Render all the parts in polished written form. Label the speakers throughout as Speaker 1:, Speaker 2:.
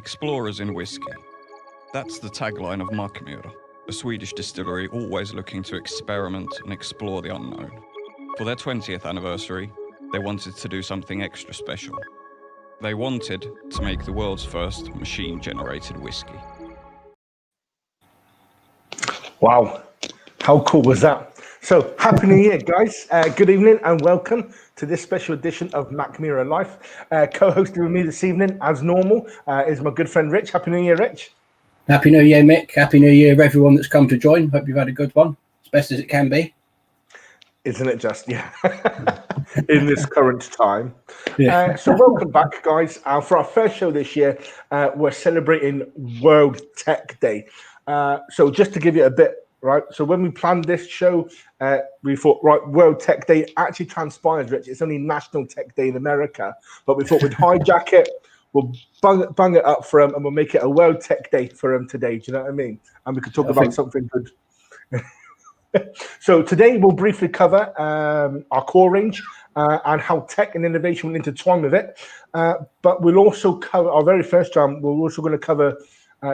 Speaker 1: Explorers in Whisky. That's the tagline of Mackmyra, a Swedish distillery always looking to experiment and explore the unknown. For their 20th anniversary, they wanted to do something extra special. They wanted to make the world's first machine-generated whiskey.
Speaker 2: Wow, how cool was that? So, Happy New Year, guys. Good evening and welcome to this special edition of Mackmyra Life. Co-hosting with me this evening, as normal, is my good friend Rich. Happy New Year, Rich.
Speaker 3: Happy New Year, Mick. Happy New Year, everyone that's come to join. Hope you've had a good one, as best as it can be.
Speaker 2: Isn't it just, yeah, in this current time.
Speaker 3: Yeah.
Speaker 2: So welcome back, guys. For our first show this year, we're celebrating World Tech Day. So just to give you a bit, right, so when we planned this show, we thought, right, World Tech Day actually transpires, Rich. It's only National Tech Day in America, but we thought we'd hijack it, we'll bang it up for them, and we'll make it a World Tech Day for them today. Do you know what I mean? And we could talk about something good. So today we'll briefly cover our core range and how tech and innovation will intertwine with it. But we'll also cover our very first jam. We're also going to cover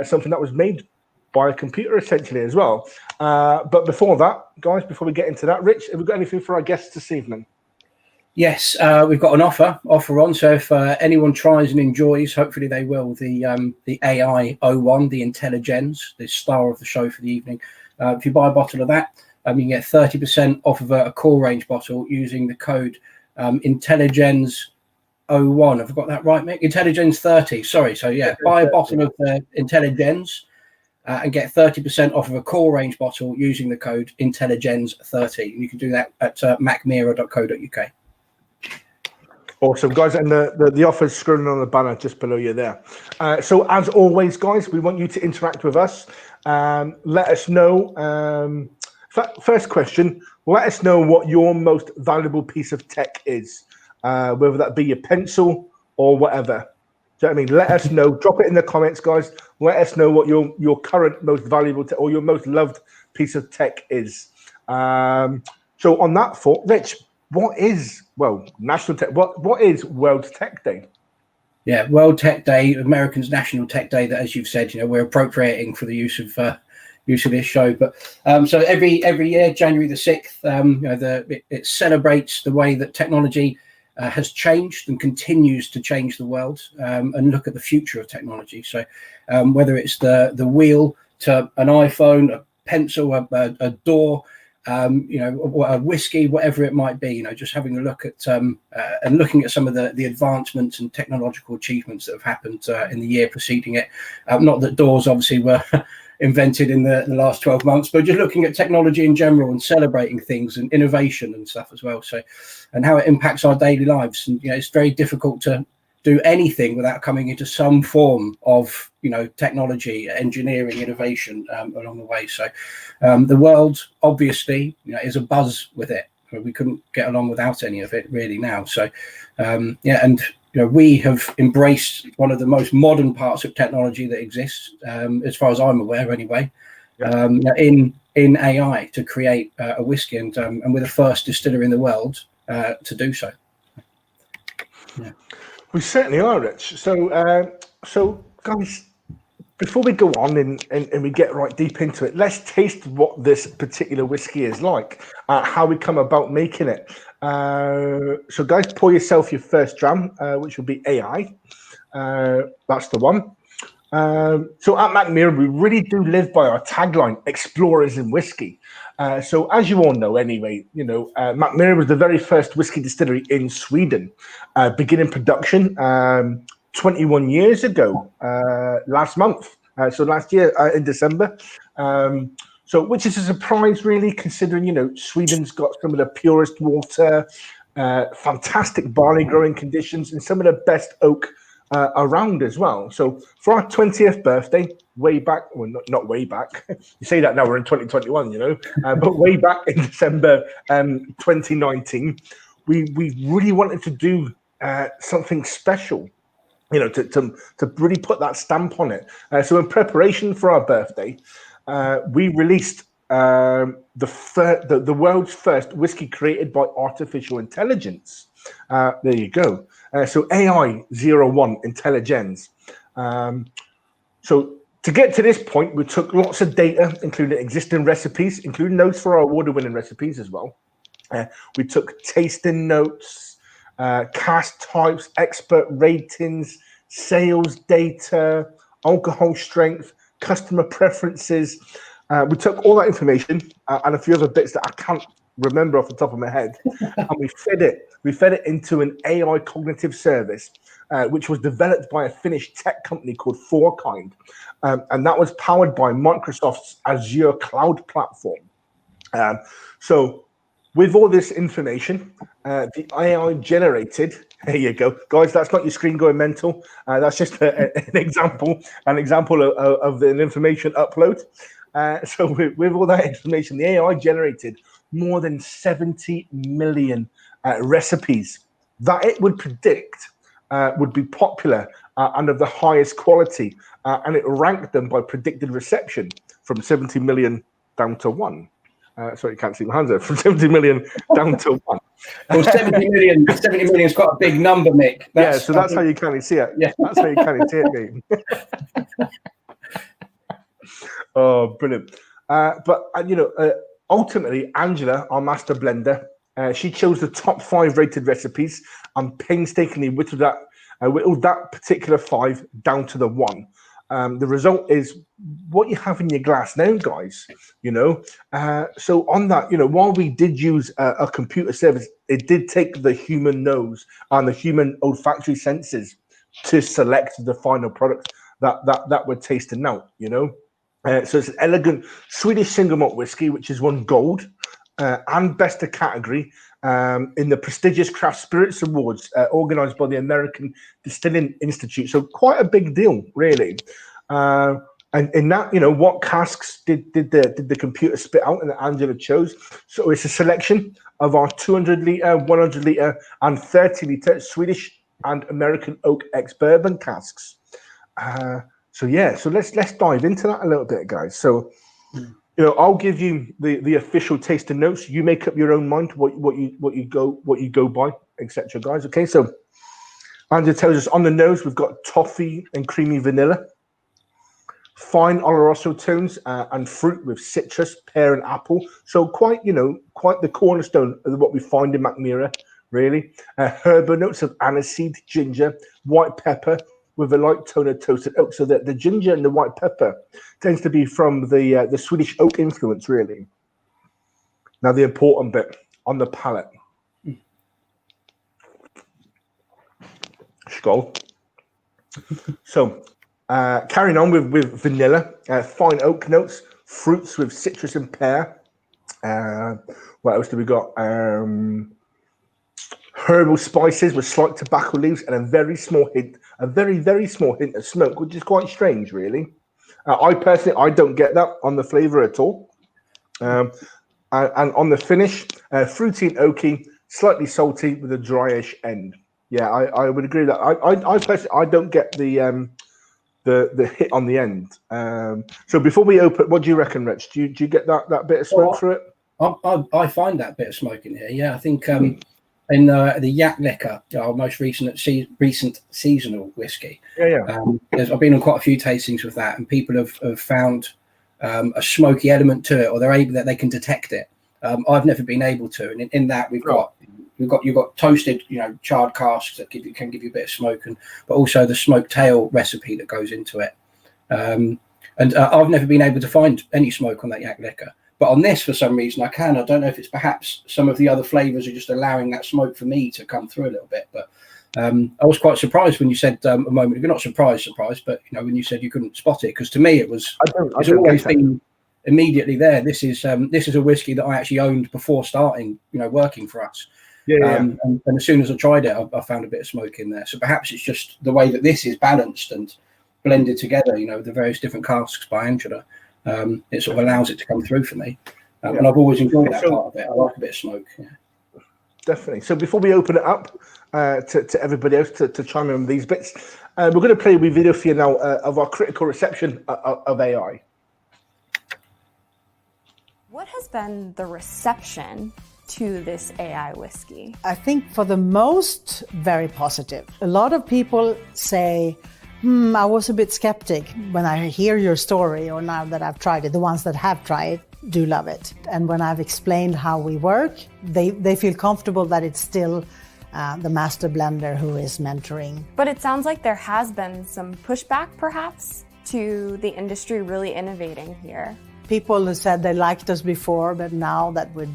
Speaker 2: something that was made by a computer essentially as well. But before that, guys, before we get into that, Rich, have we got anything for our guests this evening?
Speaker 3: Yes, we've got an offer on. So if anyone tries and enjoys, hopefully they will, the AI 01, the Intelligens, the star of the show for the evening. If you buy a bottle of that, you can get 30% off of a core range bottle using the code Intelligens 01. Have I got that right, Mick? Intelligens 30. Sorry. So yeah, buy a bottle of Intelligens and get 30% off of a core range bottle using the code Intelligens 30. And you can do that at mackmyra.co.uk.
Speaker 2: Awesome, guys, and the offer's scrolling on the banner just below you there. So as always, guys, we want you to interact with us. Let us know. First question, let us know what your most valuable piece of tech is, whether that be your pencil or whatever. Do you know what I mean? Let us know. Drop it in the comments, guys. Let us know what your current most valuable or your most loved piece of tech is. So on that thought, Rich, what is, National Tech, what is World Tech Day?
Speaker 3: Yeah, World Tech Day, Americans' National Tech Day, that, as you've said, we're appropriating for the use of this show. But so every year, January the 6th, it celebrates the way that technology has changed and continues to change the world, and look at the future of technology. So whether it's the wheel to an iPhone, a pencil, a door, a whiskey, whatever it might be, just having a look at and looking at some of the advancements and technological achievements that have happened in the year preceding it. Not that doors obviously were invented in the last 12 months, but just looking at technology in general and celebrating things and innovation and stuff as well. So, and how it impacts our daily lives. And it's very difficult to do anything without coming into some form of technology, engineering, innovation along the way. So the world obviously is a buzz with it. We couldn't get along without any of it really now. So we have embraced one of the most modern parts of technology that exists, as far as I'm aware anyway, in AI to create a whiskey, and we're the first distiller in the world to do so. Yeah.
Speaker 2: We certainly are, Rich. So guys, before we go on and we get right deep into it, let's taste what this particular whiskey is like, how we come about making it. So guys, pour yourself your first dram, which will be AI. That's the one. So at Mackmyra, we really do live by our tagline, Explorers in Whisky. So as you all know anyway, Mackmyra was the very first whiskey distillery in Sweden, beginning production 21 years ago, last month. So last year in December. So which is a surprise really, considering, Sweden's got some of the purest water, fantastic barley growing conditions, and some of the best oak around as well. So for our 20th birthday, way back, well, not way back, you say that now, we're in 2021, but way back in December 2019, we really wanted to do something special, to really put that stamp on it. So in preparation for our birthday, we released the world's first whiskey created by artificial intelligence. There you go. So AI 01 Intelligens. So to get to this point, we took lots of data, including existing recipes, including notes for our award-winning recipes as well. We took tasting notes, cask types, expert ratings, sales data, alcohol strength, customer preferences. We took all that information and a few other bits that I can't remember off the top of my head, and we fed it into an AI cognitive service, which was developed by a Finnish tech company called Fourkind, and that was powered by Microsoft's Azure cloud platform. So with all this information, the AI generated, there you go, guys, that's not your screen going mental. That's just an example of an information upload. So with all that information, the AI generated more than 70 million recipes that it would predict would be popular and of the highest quality. And it ranked them by predicted reception from 70 million down to 1. Sorry, you can't see my hands there. From 70 million down to 1.
Speaker 3: Well, 70 million is quite a big number, Mick.
Speaker 2: So that's how you kind of see it. Yeah. That's how you kind of see it, mate. Oh, brilliant. But, ultimately, Angela, our master blender, she chose the top 5 rated recipes and painstakingly whittled that particular 5 down to the 1. The result is what you have in your glass now, guys. So on that, while we did use a computer service, it did take the human nose and the human olfactory senses to select the final product that we're tasting now. So it's an elegant Swedish single malt whiskey, which has won gold and best of category in the prestigious Craft Spirits Awards organised by the American Distilling Institute. So quite a big deal, really. And in that, what casks did the computer spit out and that Angela chose? So it's a selection of our 200 litre, 100 litre, and 30 litre Swedish and American oak ex-bourbon casks. So let's dive into that a little bit, guys. So, I'll give you the official tasting notes. You make up your own mind what you go by, etc., guys. Okay, so Angela tells us on the nose we've got toffee and creamy vanilla, fine Oloroso tones and fruit with citrus, pear, and apple. So quite the cornerstone of what we find in Mackmyra, really. Herbal notes of aniseed, ginger, white pepper, with a light tone of toasted oak. So that the ginger and the white pepper tends to be from the Swedish oak influence, really. Now the important bit on the palate. Skål. So carrying on with vanilla, fine oak notes, fruits with citrus and pear. What else do we got? Herbal spices with slight tobacco leaves and a very very small hint of smoke, which is quite strange, really. I personally don't get that on the flavour at all. And on the finish, fruity and oaky, slightly salty with a dryish end. Yeah, I would agree that I personally don't get the hit on the end. So before we open, what do you reckon, Rich? Do you get that bit of smoke through it?
Speaker 3: I find that bit of smoke in here. Yeah, I think. In the Yak Liquor, our most recent seasonal whiskey. I've been on quite a few tastings with that, and people have found a smoky element to it, or they can detect it. I've never been able to, and in that you've got toasted, charred casks that can give you a bit of smoke, but also the smoked tail recipe that goes into it. And I've never been able to find any smoke on that Yak Liquor. But on this, for some reason, I can. I don't know if it's perhaps some of the other flavours are just allowing that smoke for me to come through a little bit. But I was quite surprised when you said a moment ago, not surprised, but when you said you couldn't spot it, because to me it was. It's always been immediately there. This is a whiskey that I actually owned before starting, working for us. And as soon as I tried it, I found a bit of smoke in there. So perhaps it's just the way that this is balanced and blended together. The various different casks by Angela. It sort of allows it to come through for me. And I've always enjoyed that part of it. I like a bit of smoke. Yeah.
Speaker 2: Definitely. So before we open it up to everybody else to chime in with these bits, we're going to play a wee video for you now of our critical reception of AI.
Speaker 4: What has been the reception to this AI whiskey?
Speaker 5: I think for the most, very positive. A lot of people say, I was a bit skeptic when I hear your story, or now that I've tried it. The ones that have tried do love it. And when I've explained how we work, they feel comfortable that it's still the master blender who is mentoring.
Speaker 4: But it sounds like there has been some pushback, perhaps, to the industry really innovating here.
Speaker 5: People who said they liked us before, but now that we're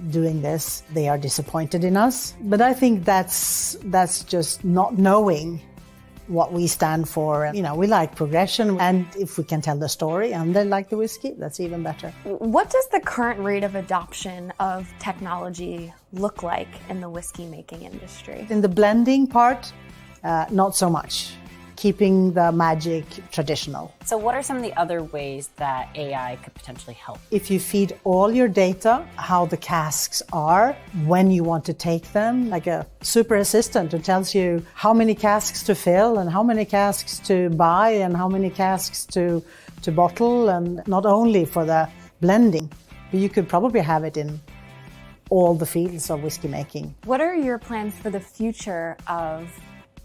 Speaker 5: doing this, they are disappointed in us. But I think that's just not knowing what we stand for. And, we like progression, and if we can tell the story and they like the whiskey, that's even better.
Speaker 4: What does the current rate of adoption of technology look like in the whiskey making industry?
Speaker 5: In the blending part, not so much. Keeping the magic traditional.
Speaker 6: So what are some of the other ways that AI could potentially help?
Speaker 5: If you feed all your data, how the casks are, when you want to take them, like a super assistant who tells you how many casks to fill and how many casks to buy and how many casks to bottle, and not only for the blending, but you could probably have it in all the fields of whiskey making.
Speaker 4: What are your plans for the future of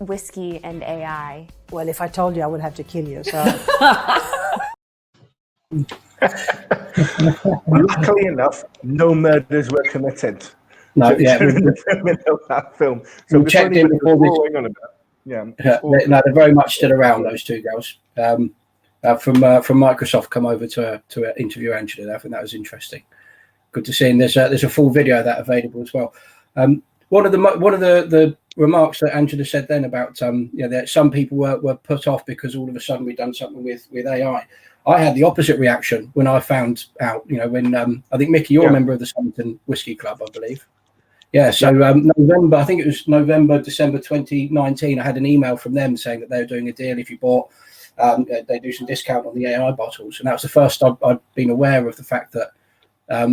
Speaker 4: whiskey and AI?
Speaker 5: Well, if I told you, I would have to kill you. So,
Speaker 2: luckily enough, no murders were committed.
Speaker 3: No, yeah,
Speaker 2: during the filming of that film. So
Speaker 3: we checked in before this. No, they're very much still around. Those two girls from Microsoft come over to interview Angela. I think that was interesting. Good to see. And there's a full video of that available as well. One of the remarks that Angela said then about that some people were put off because all of a sudden we'd done something with AI. I had the opposite reaction when I found out. When I think Mickey, you're a member of the Somerton Whiskey Club, I believe. Yeah. So November, I think it was December 2019. I had an email from them saying that they were doing a deal. If you bought, they do some discount on the AI bottles, and that was the first I'd been aware of the fact that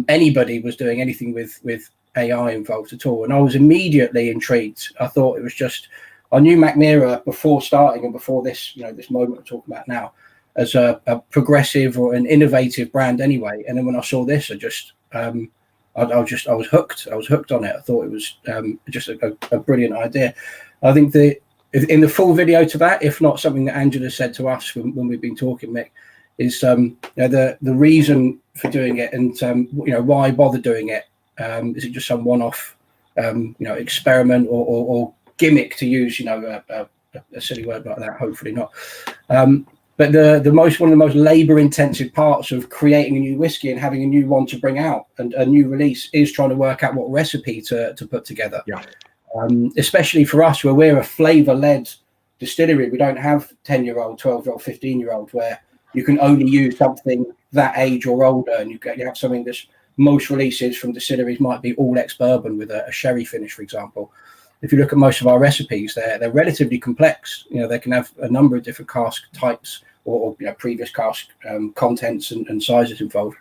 Speaker 3: anybody was doing anything with AI involved at all. And I was immediately intrigued. I thought it was I knew Mackmyra before starting and before this, this moment I'm talking about now, as a progressive or an innovative brand anyway. And then when I saw this, I was hooked. I was hooked on it. I thought it was just a brilliant idea. I think in the full video to that, if not something that Angela said to us when we've been talking, Mick, is the reason for doing it, and why bother doing it. Is it just some one-off, experiment or gimmick, to use, a silly word like that? Hopefully not. But one of the most labour-intensive parts of creating a new whiskey and having a new one to bring out and a new release is trying to work out what recipe to put together. Yeah. Especially for us, where we're a flavour-led distillery, we don't have 10-year-old, 12-year-old, 15-year-old where you can only use something that age or older, and you have something that's. Most releases from distilleries might be all ex-bourbon with a sherry finish, for example. If you look at most of our recipes, they're relatively complex. They can have a number of different cask types or previous cask contents and sizes involved.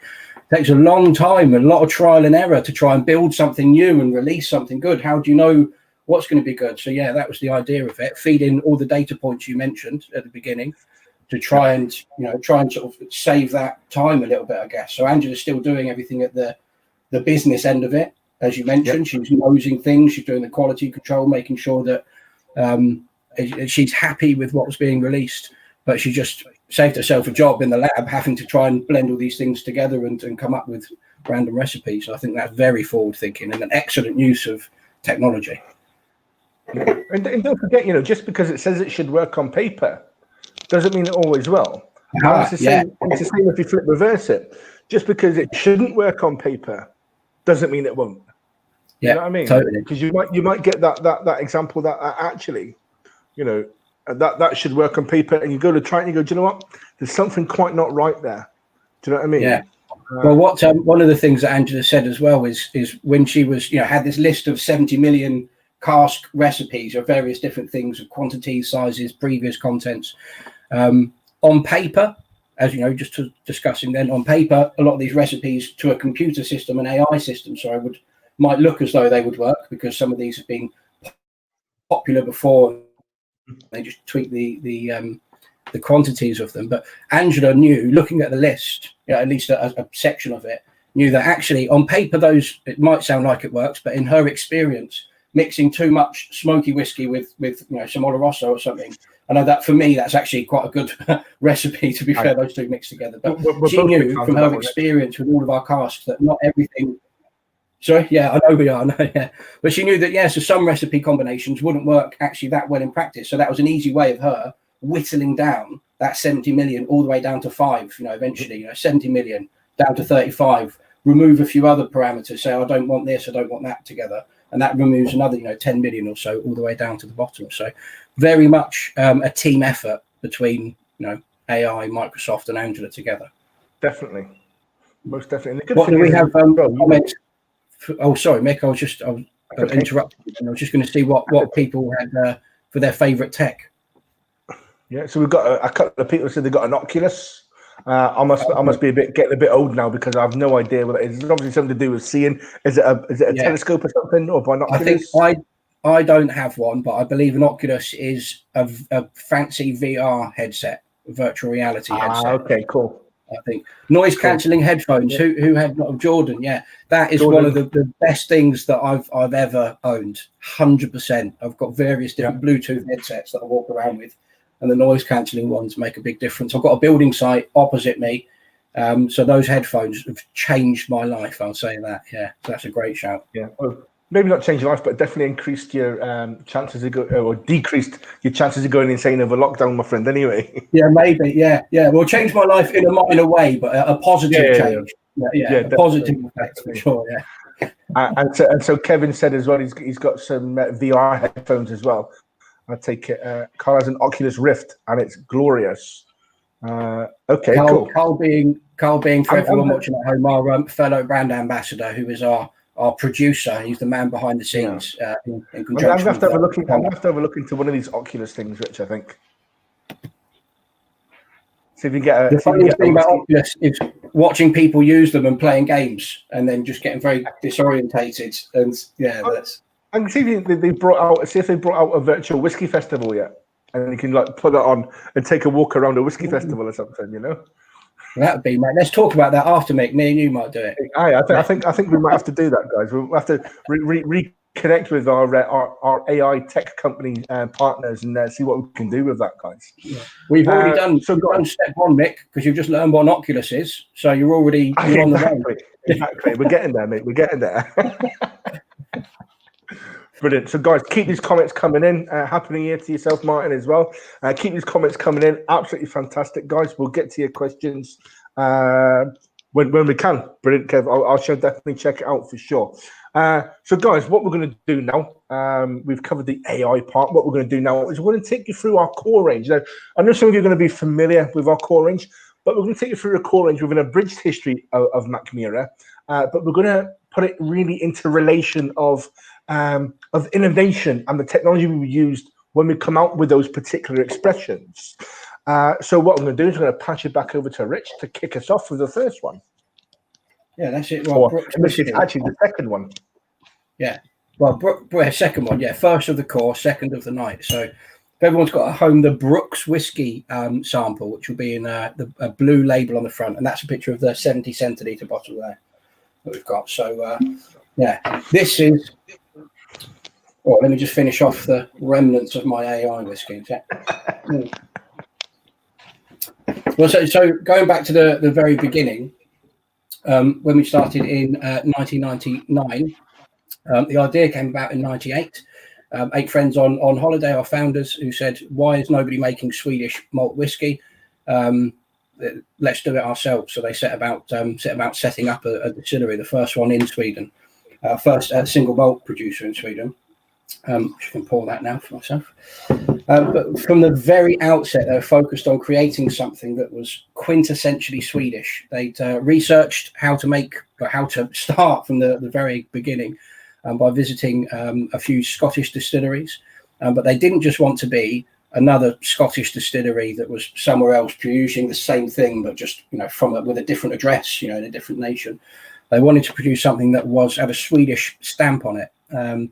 Speaker 3: It takes a long time, a lot of trial and error to try and build something new and release something good. How do you know what's going to be good? So yeah, that was the idea of it. Feed in all the data points you mentioned at the beginning to try and sort of save that time a little bit, I guess. So Angela's still doing everything at the business end of it, as you mentioned. Yep. She's nosing things, she's doing the quality control, making sure that she's happy with what was being released. But she just saved herself a job in the lab, having to try and blend all these things together and come up with random recipes. I think that's very forward thinking and an excellent use of technology.
Speaker 2: And don't forget, just because it says it should work on paper doesn't mean it always will. It's the same if you reverse it. Just because it shouldn't work on paper doesn't mean it won't. You know what I mean? Totally. Because you might get that example that actually, that should work on paper, and you go to try it and you go, do you know what? There's something quite not right there. Do you know what I mean? Yeah.
Speaker 3: Well, one of the things that Angela said as well is when she was, had this list of 70 million cask recipes of various different things, of quantities, sizes, previous contents. On paper, as just discussing then, on paper, a lot of these recipes to a computer system, an AI system, might look as though they would work because some of these have been popular before. They just tweak the quantities of them. But Angela knew, looking at the list, at least a section of it, knew that actually on paper it might sound like it works, but in her experience, mixing too much smoky whiskey with some Oloroso or something. I know that for me, that's actually quite a good recipe, to be fair, those two mixed together. But she knew from her experience with all of our casks that not everything. Sorry, yeah, I know we are. No, yeah. But she knew that, so some recipe combinations wouldn't work actually that well in practice. So that was an easy way of her whittling down that 70 million all the way down to 5, eventually, 70 million down to 35, remove a few other parameters, say, I don't want this, I don't want that together. And that removes another, 10 million or so all the way down to the bottom. So very much a team effort between, AI, Microsoft and Angela together.
Speaker 2: Definitely. Most definitely.
Speaker 3: What do we have comments? Oh, sorry, Mick, I was interrupted. And I was just going to see what people had for their favourite tech.
Speaker 2: Yeah, so we've got a couple of people who said they got an Oculus. I must be getting a bit old now because I have no idea what it is. It's obviously something to do with seeing. Is it a telescope or something, or binoculars?
Speaker 3: I think I don't have one, but I believe an Oculus is a fancy VR headset, virtual reality headset.
Speaker 2: Okay, cool.
Speaker 3: I think noise cancelling headphones.
Speaker 2: Yeah.
Speaker 3: Who had not Jordan? Yeah, that is one of the best things that I've ever owned. 100%. I've got various different Bluetooth headsets that I walk around with, and the noise cancelling ones make a big difference. I've got a building site opposite me, so those headphones have changed my life. I'll say that. Yeah, so that's a great shout.
Speaker 2: Yeah. Well, maybe not changed your life, but definitely increased your chances of or decreased your chances of going insane over lockdown, my friend. Anyway.
Speaker 3: Yeah, maybe. Yeah. Well, changed my life in a minor way, but a positive change. Yeah, a positive effect for sure. Yeah.
Speaker 2: And so Kevin said as well, he's got some VR headphones as well. I take it. Carl has an Oculus Rift, and it's glorious. Okay, cool.
Speaker 3: Carl being for everyone watching at home, our fellow brand ambassador, who is our producer. He's the man behind the scenes. In conjunction.
Speaker 2: I'm gonna have to have a look into one of these Oculus things, Rich. I think. See if you get.
Speaker 3: The funny thing about Oculus is watching people use them and playing games, and then just getting very disorientated. And that's.
Speaker 2: I can see if they brought out a virtual whiskey festival yet, and you can put it on and take a walk around a whiskey festival or something,
Speaker 3: That would be, mate. Let's talk about that after, Mick. Me and you might do it.
Speaker 2: I think we might have to do that, guys. We'll have to reconnect with our AI tech company partners and see what we can do with that, guys.
Speaker 3: Yeah. We've already done step one, Mick, because you've just learned what an Oculus is, so you're on the way.
Speaker 2: Exactly. We're getting there, mate. We're getting there. Brilliant. So, guys, keep these comments coming in. Happy New Year to yourself, Martin, as well. Keep these comments coming in. Absolutely fantastic, guys. We'll get to your questions when we can. Brilliant, Kev. I shall definitely check it out for sure. So, guys, what we're going to do now, we've covered the AI part. What we're going to do now is we're going to take you through our core range. Now, I know some of you are going to be familiar with our core range, but we're going to take you through a core range with an abridged history of Mackmyra. But we're going to put it really into relation of innovation and the technology we used when we come out with those particular expressions. So what I'm going to do is I'm going to pass it back over to Rich to kick us off with the first one.
Speaker 3: Yeah, that's it. Well,
Speaker 2: this is actually the second one.
Speaker 3: Yeah. Well, second one. Yeah, first of the core, second of the night. So if everyone's got at home the Brooks Whisky sample, which will be in a blue label on the front, and that's a picture of the 70 centilitre bottle there that we've got. So this is. Well, let me just finish off the remnants of my AI whiskey. Well, so going back to the very beginning, when we started in 1999, the idea came about in 98. 8 friends on holiday, our founders, who said, why is nobody making Swedish malt whiskey? Let's do it ourselves. So they set about setting up a distillery, the first one in Sweden, first single malt producer in Sweden. I can pour that now for myself. But from the very outset, they were focused on creating something that was quintessentially Swedish. They'd researched how to start from the very beginning by visiting a few Scottish distilleries. But they didn't just want to be another Scottish distillery that was somewhere else producing the same thing, but just with a different address, in a different nation. They wanted to produce something that had a Swedish stamp on it.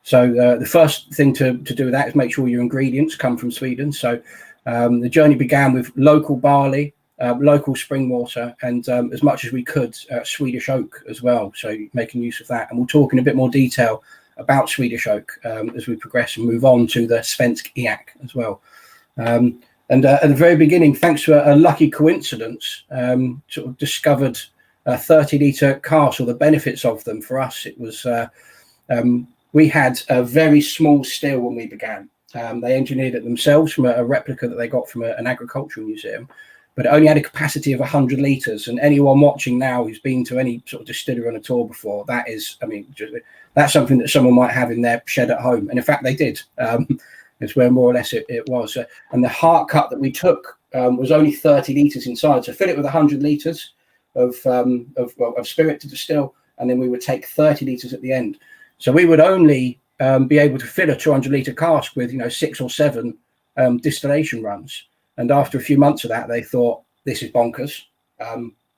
Speaker 3: So the first thing to do with that is make sure your ingredients come from Sweden. So the journey began with local barley, local spring water, and as much as we could, Swedish oak as well. So making use of that. And we'll talk in a bit more detail about Swedish oak as we progress and move on to the Svensk Ek as well. And at the very beginning, thanks to a lucky coincidence, sort of discovered 30-litre casks, or the benefits of them. For us, it was we had a very small still when we began. They engineered it themselves from a replica that they got from an agricultural museum, but it only had a capacity of 100 litres. And anyone watching now who's been to any sort of distillery on a tour before, that is, I mean, that's something that someone might have in their shed at home. And in fact, they did. It's where more or less it was. And the heart cut that we took was only 30 litres inside. So fill it with 100 litres of spirit to distill, and then we would take 30 litres at the end. So we would only be able to fill a 200-litre cask with 6 or 7 distillation runs. And after a few months of that, they thought, this is bonkers.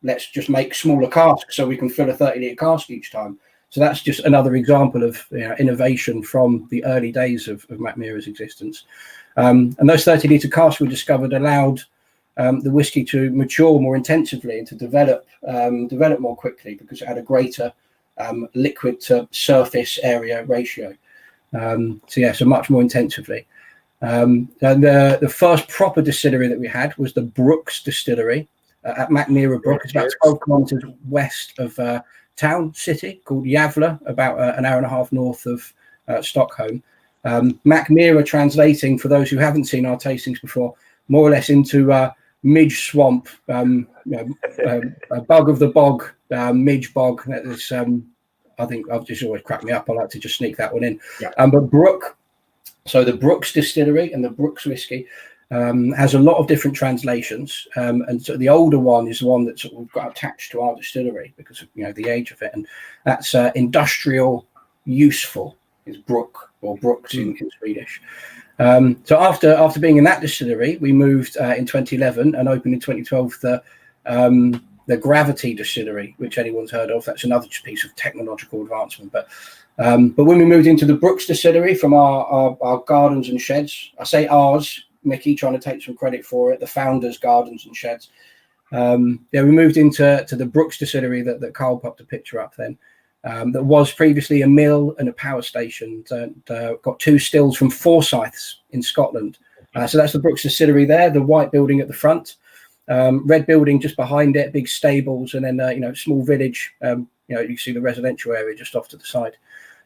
Speaker 3: Let's just make smaller casks so we can fill a 30-litre cask each time. So that's just another example of innovation from the early days of Mackmyra's existence. And those 30-litre casks we discovered allowed the whiskey to mature more intensively and to develop more quickly, because it had a greater liquid to surface area ratio. So much more intensively. And the first proper distillery that we had was the Brooks Distillery at Mackmyra Brook. It's about 12 kilometres west of town city called Gävle, about an hour and a half north of Stockholm. Mackmyra, translating for those who haven't seen our tastings before, more or less into midge swamp, a bug of the bog, midge bog. That is, I think I've just always cracked me up. I like to just sneak that one in. Yeah. But Brook, so the Brooks Distillery and the Brooks Whisky has a lot of different translations, and so the older one is the one that's sort of got attached to our distillery because of the age of it, and that's industrial useful is Brook, or Brooks in Swedish. So after being in that distillery, we moved in 2011 and opened in 2012 the Gravity Distillery, which anyone's heard of. That's another piece of technological advancement. But when we moved into the Brooks Distillery from our gardens and sheds, I say ours, Mickey trying to take some credit for it, the founders' gardens and sheds. We moved into the Brooks Distillery that Carl popped a picture up then. That was previously a mill and a power station. Got 2 stills from Forsyths in Scotland. So that's the Brooks Distillery there, the white building at the front, red building just behind it, big stables, and then small village. You can see the residential area just off to the side.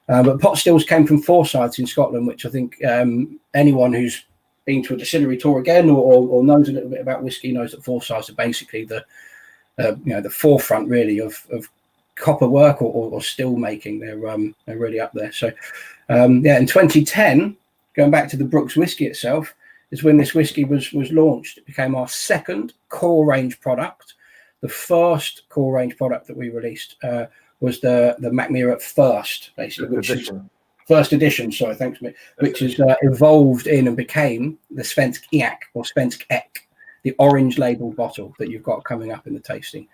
Speaker 3: But pot stills came from Forsyths in Scotland, which I think anyone who's been to a distillery tour again or knows a little bit about whiskey knows that Forsyths are basically the forefront really of copper work or still making. They're really up there. So in 2010, going back to the Brooks Whisky itself, is when this whiskey was launched. It became our second core range product. The first core range product that we released was the Mackmyra First, basically, which is first edition. Sorry, thanks, Mick. Which is evolved in and became the Svensk Ek or Svensk Ek, the orange labeled bottle that you've got coming up in the tasting.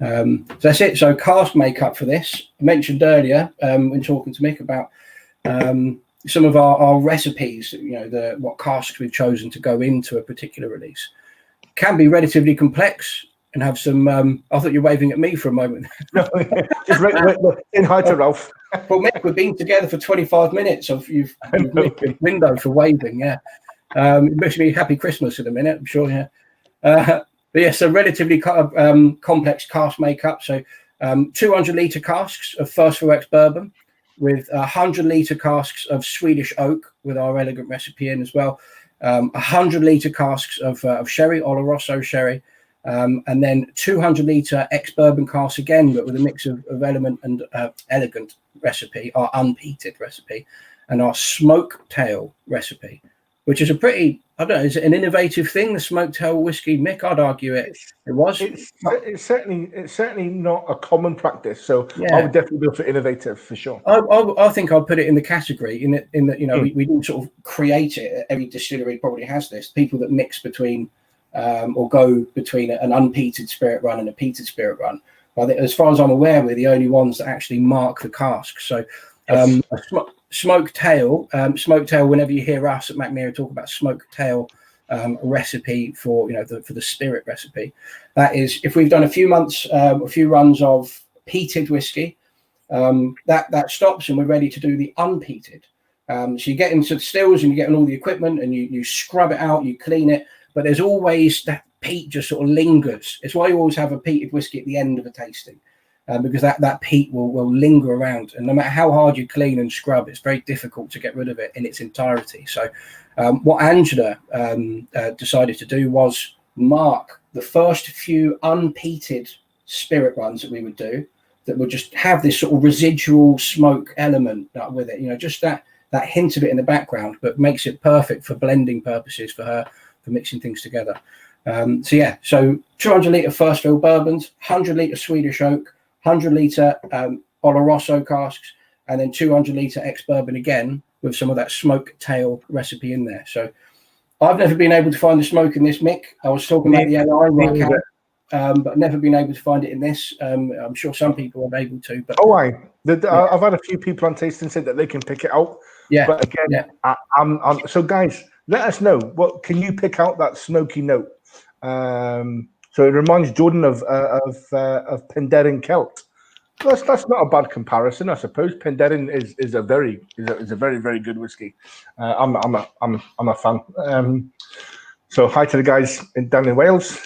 Speaker 3: So that's it. So cask makeup for this. I mentioned earlier when talking to Mick about some of our recipes, what casks we've chosen to go into a particular release. Can be relatively complex and have some. I thought you were waving at me for a moment.
Speaker 2: No, just in hi to Ralph.
Speaker 3: Well, Mick, we've been together for 25 minutes. You've made a window for waving. Yeah, wish me happy Christmas in a minute. I'm sure. Yeah. But yes, a relatively complex cask makeup. So 200-litre casks of First Fill X bourbon with 100-litre casks of Swedish oak with our elegant recipe in as well. 100-litre casks of sherry, Oloroso sherry, and then 200-litre ex-bourbon casks again, but with a mix of element and elegant recipe, our unpeated recipe, and our smoke tail recipe, which is a pretty, I don't know, is it an innovative thing, the smoke tail whiskey, Mick? I'd argue it was.
Speaker 2: It's certainly not a common practice, so yeah. I would definitely go for innovative for sure.
Speaker 3: I think I'll put it in the category in that we didn't sort of create it. Every distillery probably has this. People that mix between or go between an unpeated spirit run and a peated spirit run. I think, as far as I'm aware, we're the only ones that actually mark the cask. So smoke tail, whenever you hear us at Mackmyra talk about smoke tail recipe for for the spirit recipe, that is if we've done a few runs of peated whiskey, that stops and we're ready to do the unpeated. So you get into the stills and you get all the equipment and you scrub it out, you clean it, but there's always that peat just sort of lingers. It's why you always have a peated whiskey at the end of a tasting, because that peat will linger around, and no matter how hard you clean and scrub, it's very difficult to get rid of it in its entirety. So what Angela decided to do was mark the first few unpeated spirit runs that we would do that would just have this sort of residual smoke element with it, just that hint of it in the background, but makes it perfect for blending purposes for her, for mixing things together. So 200 litre first fill bourbons, 100 litre Swedish oak, 100 litre Oloroso casks, and then 200 litre ex-bourbon again with some of that smoke tail recipe in there. So I've never been able to find the smoke in this, Mick. I was talking about the AI one, but never been able to find it in this. I'm sure some people are able to. But
Speaker 2: I've had a few people on tasting said that they can pick it out.
Speaker 3: Yeah.
Speaker 2: But again, I'm so guys, let us know. What can you pick out that smoky note? So it reminds Jordan of Penderyn Celt. That's not a bad comparison, I suppose. Penderyn is a very very good whiskey. I'm a fan. So hi to the guys down in Wales.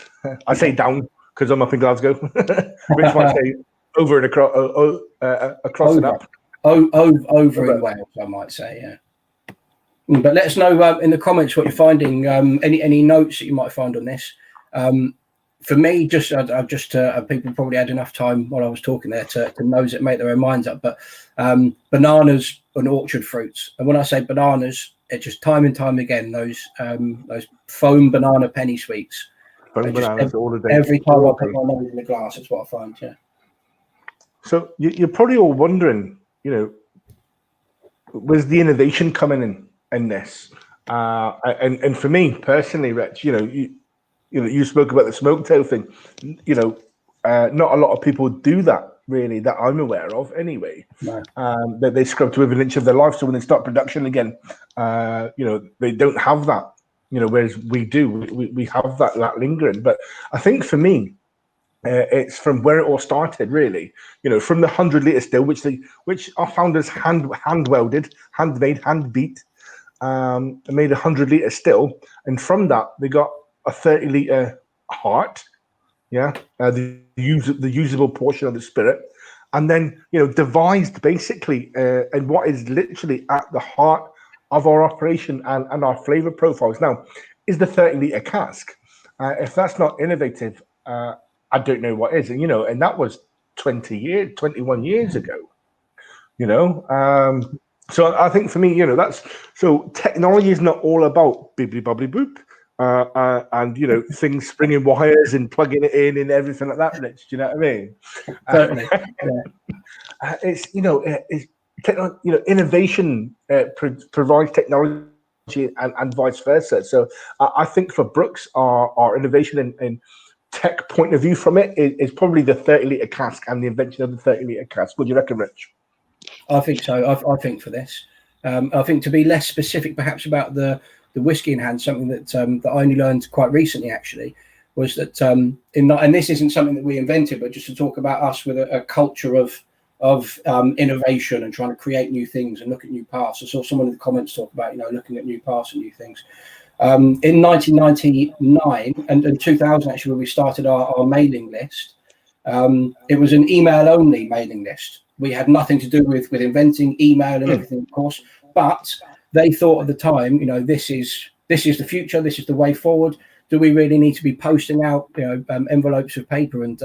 Speaker 2: I say down because I'm up in Glasgow. Rich might say over and across and up.
Speaker 3: Over in Wales, I might say, yeah. But let us know in the comments what you're finding. Any notes that you might find on this. For me, people probably had enough time while I was talking there to nose it, make their own minds up. But bananas and orchard fruits, and when I say bananas, it's just time and time again those foam banana penny sweets.
Speaker 2: Bananas all the day.
Speaker 3: Every time I put my nose in the glass, that's what I find. Yeah.
Speaker 2: So you're probably all wondering, where's the innovation coming in this? And for me personally, Rich, you spoke about the smoke tail thing. Not a lot of people do that really, that I'm aware of anyway.
Speaker 3: No.
Speaker 2: That they scrub to within an inch of their life. So when they start production again, they don't have that. Whereas we do, we have that lingering. But I think for me, it's from where it all started, really. From the 100 litre still, which our founders hand welded, handmade, hand beat, and made 100 litre still, and from that they got a 30 litre heart, the usable portion of the spirit, and then devised basically, and what is literally at the heart of our operation and our flavour profiles now is the 30 litre cask. If that's not innovative, I don't know what is. And that was 21 years ago. So I think for me, so technology is not all about bibbly bobbly boop. And things springing wires and plugging it in and everything like that. Rich, do you know what I mean?
Speaker 3: Certainly.
Speaker 2: It's innovation provides technology and vice versa. So I think for Brooks, our innovation in tech point of view from it is probably the 30 litre cask and the invention of the 30 litre cask. What do you reckon, Rich?
Speaker 3: I think so. I think for this, I think to be less specific, perhaps about the whiskey in hand, something that I only learned quite recently actually was that and this isn't something that we invented, but just to talk about us with a culture of innovation and trying to create new things and look at new paths. I saw someone in the comments talk about looking at new paths and new things. In 1999 and 2000 actually, when we started our mailing list, it was an email only mailing list. We had nothing to do with inventing email and everything, of course, but they thought at the time, this is the future, this is the way forward. Do we really need to be posting out envelopes of paper and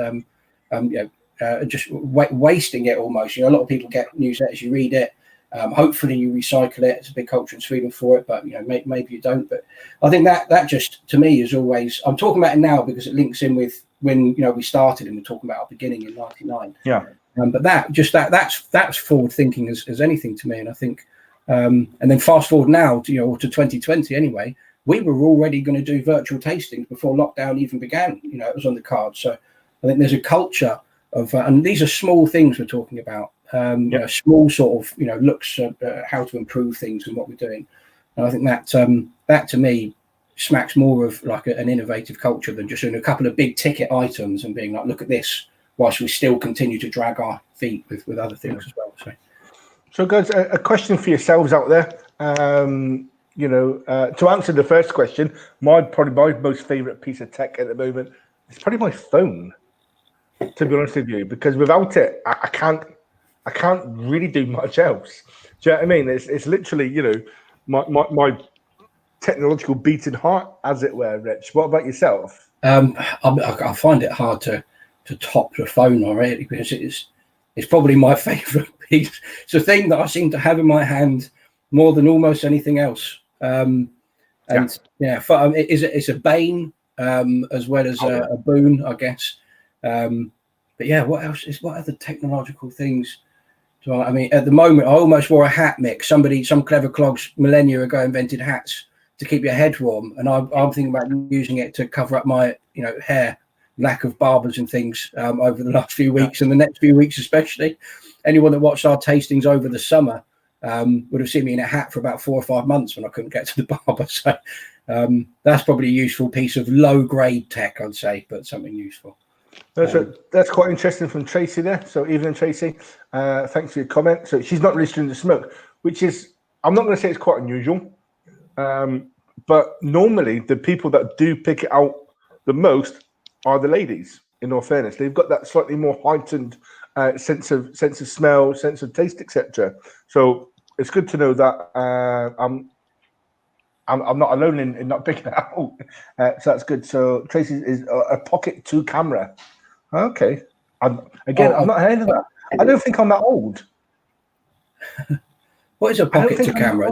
Speaker 3: just wasting it almost? A lot of people get newsletters, you read it, hopefully you recycle it. It's a big culture in Sweden for it, but maybe you don't. But I think that just to me is always, I'm talking about it now because it links in with when we started and we're talking about our beginning in '99.
Speaker 2: Yeah.
Speaker 3: But that's forward thinking as anything to me, and I think. And then fast forward now to 2020 anyway, we were already going to do virtual tastings before lockdown even began. It was on the card. So I think there's a culture of and these are small things we're talking about, small sort of looks at how to improve things and what we're doing. And I think that to me smacks more of like an innovative culture than just doing a couple of big ticket items and being like, look at this, whilst we still continue to drag our feet with other things as well.
Speaker 2: So guys, a question for yourselves out there. To answer the first question, probably my most favorite piece of tech at the moment is probably my phone, to be honest with you, because without it, I can't really do much else. Do you know what I mean? It's literally, my technological beating heart, as it were. Rich, what about yourself?
Speaker 3: I find it hard to top the phone already, because it's probably my favorite piece. It's a thing that I seem to have in my hand more than almost anything else. It's a bane as well as a boon, I guess. But yeah, what other technological things? I mean, at the moment, I almost wore a hat, Mick. Some clever clogs millennia ago invented hats to keep your head warm, and I'm thinking about using it to cover up my hair, lack of barbers and things over the last few weeks and the next few weeks especially. Anyone that watched our tastings over the summer would have seen me in a hat for about 4 or 5 months when I couldn't get to the barber. So that's probably a useful piece of low-grade tech, I'd say, but something useful.
Speaker 2: That's quite interesting from Tracy there. So evening, Tracy. Thanks for your comment. So she's not registering the smoke, which is, I'm not going to say it's quite unusual, but normally the people that do pick it out the most are the ladies. In all fairness, they've got that slightly more heightened sense of smell, sense of taste, etc. So it's good to know that I'm not alone in not picking it out. So that's good. So Tracy is a Pocket 2 camera. Okay. I've not heard of that. I don't think I'm that old.
Speaker 3: What is a Pocket 2 camera?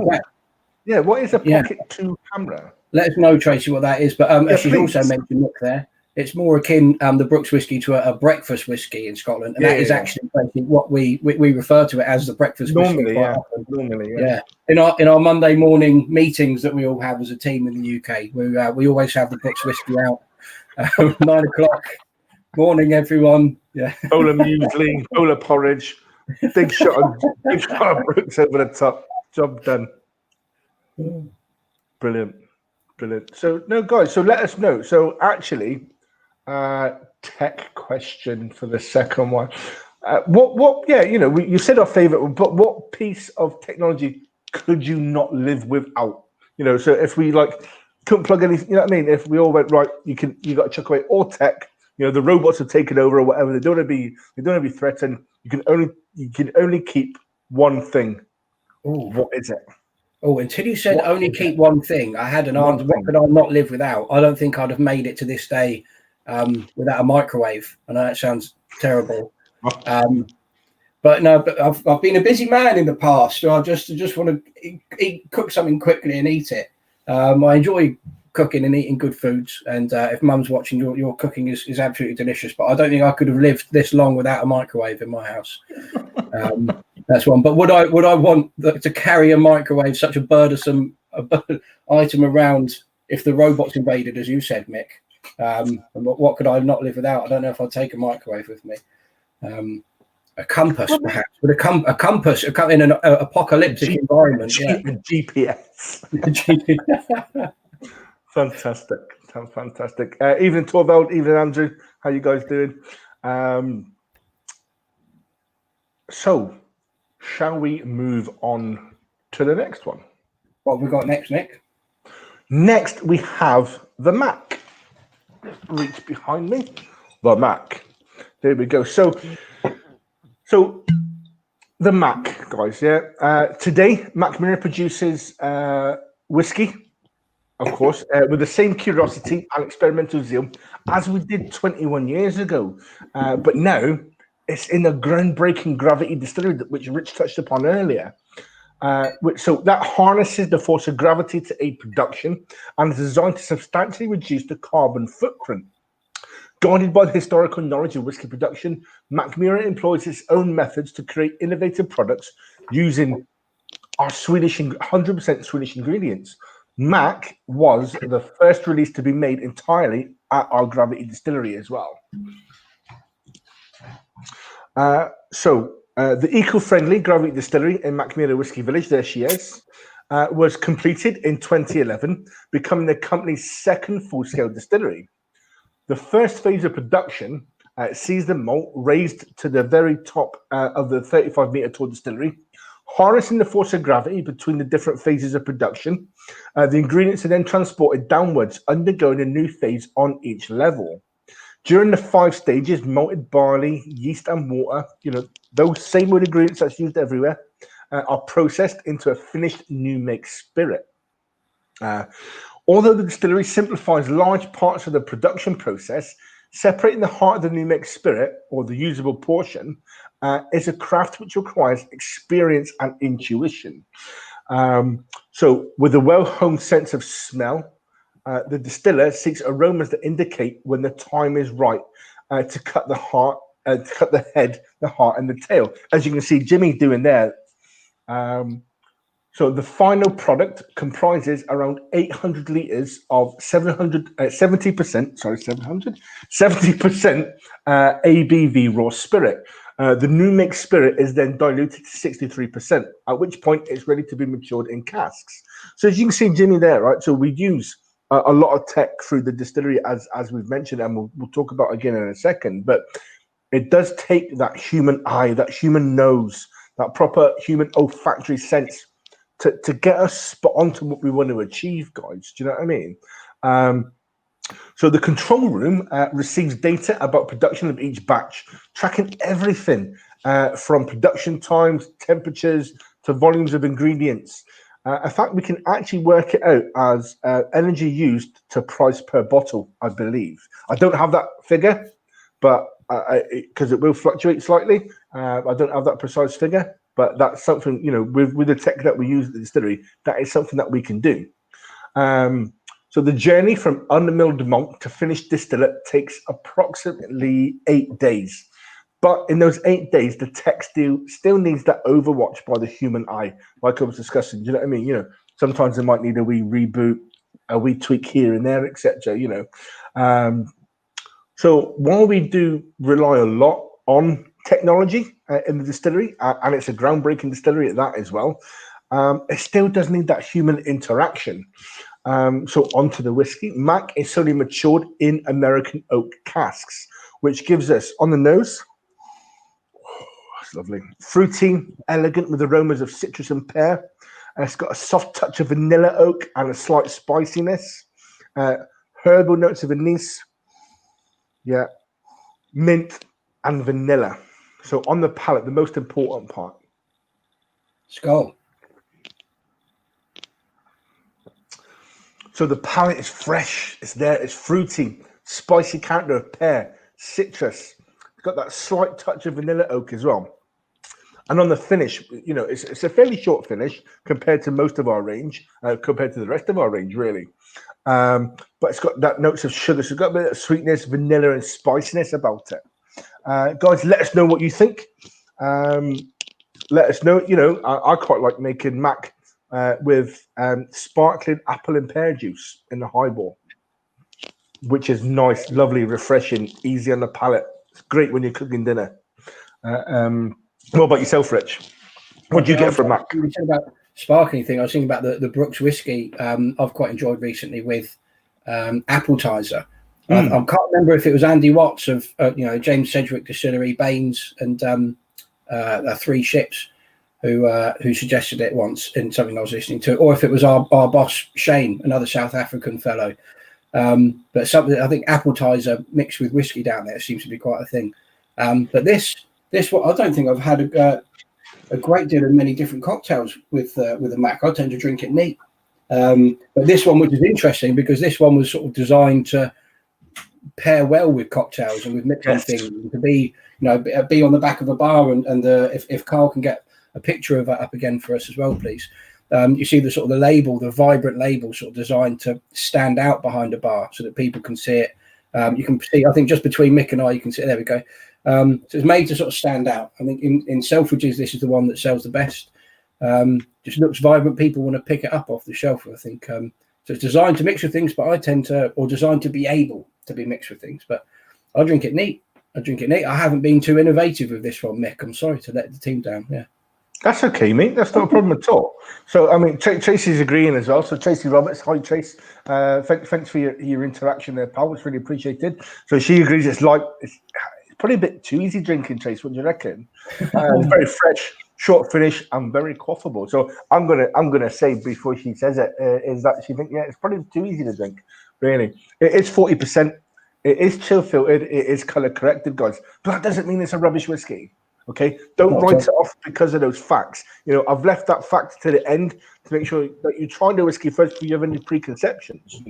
Speaker 2: Yeah, what is a Pocket 2 camera?
Speaker 3: Let us know, Tracy, what that is. But as she's also mentioned up there, it's more akin, the Brooks Whisky, to a breakfast whisky in Scotland. And that is actually what we refer to it as, the breakfast whisky.
Speaker 2: Normally.
Speaker 3: In our Monday morning meetings that we all have as a team in the UK, we always have the Brooks Whisky out. 9 o'clock morning, everyone. Yeah.
Speaker 2: Bowl of muesli, bowl of porridge, big shot of Brooks over the top. Job done. Brilliant. So no, guys. So let us know. So actually, tech question for the second one. What? Yeah, you said our favorite, but what piece of technology could you not live without? So if we couldn't plug anything, you know what I mean? If we all went right, you got to chuck away all tech. The robots have taken over or whatever. They don't want to be threatened. You can only keep one thing.
Speaker 3: Ooh.
Speaker 2: What is it?
Speaker 3: Oh, until you said only keep one thing, I had an answer. What could I not live without? I don't think I'd have made it to this day without a microwave. I know that sounds terrible. But I've been a busy man in the past, so I just want to cook something quickly and eat it. I enjoy cooking and eating good foods, and if Mum's watching, your cooking is absolutely delicious. But I don't think I could have lived this long without a microwave in my house. That's one. But would I want to carry a microwave, such a burdensome item around, if the robots invaded, as you said, Mick? And what could I not live without? I don't know if I'd take a microwave with me. A compass, perhaps. But a compass in an apocalyptic environment.
Speaker 2: GPS. Fantastic. Evening, Torvald. Evening, Andrew. How you guys doing? So, shall we move on to the next one?
Speaker 3: What have we got next, Nick?
Speaker 2: Next, we have the Mac. Reach behind me. The Mac. There we go. So the Mac, guys. Yeah. Today, Mackmyra produces whiskey, of course, with the same curiosity and experimental zeal as we did 21 years ago. But now it's in a groundbreaking gravity distillery, which Rich touched upon earlier. So that harnesses the force of gravity to aid production and is designed to substantially reduce the carbon footprint. Guided by the historical knowledge of whiskey production, Mackmyra employs its own methods to create innovative products using our 100% Swedish ingredients. Mac was the first release to be made entirely at our gravity distillery as well. The eco-friendly gravity distillery in Mackmyra Whiskey Village, there she is, was completed in 2011, becoming the company's second full-scale distillery. The first phase of production sees the malt raised to the very top of the 35-meter tall distillery, harnessing the force of gravity between the different phases of production. The ingredients are then transported downwards, undergoing a new phase on each level. During the 5 stages, malted barley, yeast, and water, those same ingredients that's used everywhere, are processed into a finished new make spirit. Although the distillery simplifies large parts of the production process, separating the heart of the new make spirit, or the usable portion, is a craft which requires experience and intuition. So with a well-honed sense of smell, the distiller seeks aromas that indicate when the time is right to cut the heart, to cut the head, the heart, and the tail. As you can see Jimmy doing there. So the final product comprises around 800 litres of 70% ABV raw spirit. The new make spirit is then diluted to 63%, at which point it's ready to be matured in casks. So as you can see, Jimmy, there, right? So we use a lot of tech through the distillery, as we've mentioned, and we'll talk about again in a second. But it does take that human eye, that human nose, that proper human olfactory sense to get us spot on to what we want to achieve, guys. Do you know what I mean? So the control room receives data about production of each batch, tracking everything from production times, temperatures, to volumes of ingredients. In fact, we can actually work it out as energy used to price per bottle, I believe. I don't have that figure, but because it will fluctuate slightly, I don't have that precise figure. But that's something, with the tech that we use at the distillery, that is something that we can do. So the journey from unmilled malt to finished distillate takes approximately 8 days. But in those 8 days, the tech still needs that overwatch by the human eye, like I was discussing. Do you know what I mean? Sometimes they might need a wee reboot, a wee tweak here and there, etc. So while we do rely a lot on technology in the distillery, and it's a groundbreaking distillery at that as well, it still does need that human interaction. So onto the whiskey. Mac is solely matured in American oak casks, which gives us on the nose, it's lovely, fruity, elegant with aromas of citrus and pear. It's got a soft touch of vanilla oak and a slight spiciness. Herbal notes of anise, mint and vanilla. So on the palate, the most important part.
Speaker 3: Skull.
Speaker 2: So the palate is fresh, it's there, it's fruity, spicy character of pear, citrus. It's got that slight touch of vanilla oak as well. And on the finish, it's a fairly short finish compared to most of our range, compared to the rest of our range, really. But it's got that notes of sugar, so it's got a bit of sweetness, vanilla, and spiciness about it. Guys, let us know what you think. Let us know. I quite like making Mac with sparkling apple and pear juice in the highball, which is nice, lovely, refreshing, easy on the palate. It's great when you're cooking dinner. What about yourself, Rich? What do you get from Mac?
Speaker 3: You said about sparkling thing. I was thinking about the Brooks whiskey I've quite enjoyed recently with Appetizer. I can't remember if it was Andy Watts of James Sedgwick Distillery, Baines, and 3 Ships who suggested it once in something I was listening to, or if it was our boss Shane, another South African fellow. But something, I think Appetizer mixed with whiskey down there seems to be quite a thing. But this one, I don't think I've had a great deal of many different cocktails with a Mac. I tend to drink it neat. But this one, which is interesting, because this one was sort of designed to pair well with cocktails and with mixing things, and to be on the back of a bar. And if Carl can get a picture of that up again for us as well, please. You see the sort of the label, the vibrant label, sort of designed to stand out behind a bar so that people can see it. You can see, I think, just between Mick and I, you can see. There we go. So it's made to sort of stand out. I think in Selfridges, this is the one that sells the best. Just looks vibrant. People want to pick it up off the shelf, I think. So it's designed to mix with things, but designed to be able to be mixed with things. But I drink it neat. I haven't been too innovative with this one, Mick. I'm sorry to let the team down. Yeah.
Speaker 2: That's okay, mate. That's not a problem at all. So, I mean, Tracy's agreeing as well. So, Tracy Roberts, hi, Trace. Thanks for your interaction there, pal. It's really appreciated. So, she agrees. It's probably a bit too easy drinking, Chase. What do you reckon? It's very fresh, short finish, and very quaffable. So I'm gonna say before she says it is that she thinks it's probably too easy to drink. Really, it is 40%. It is chill filtered. It is color corrected, guys. But that doesn't mean it's a rubbish whiskey. Okay, don't write it off because of those facts. I've left that fact to the end to make sure that you try the whiskey first before you have any preconceptions.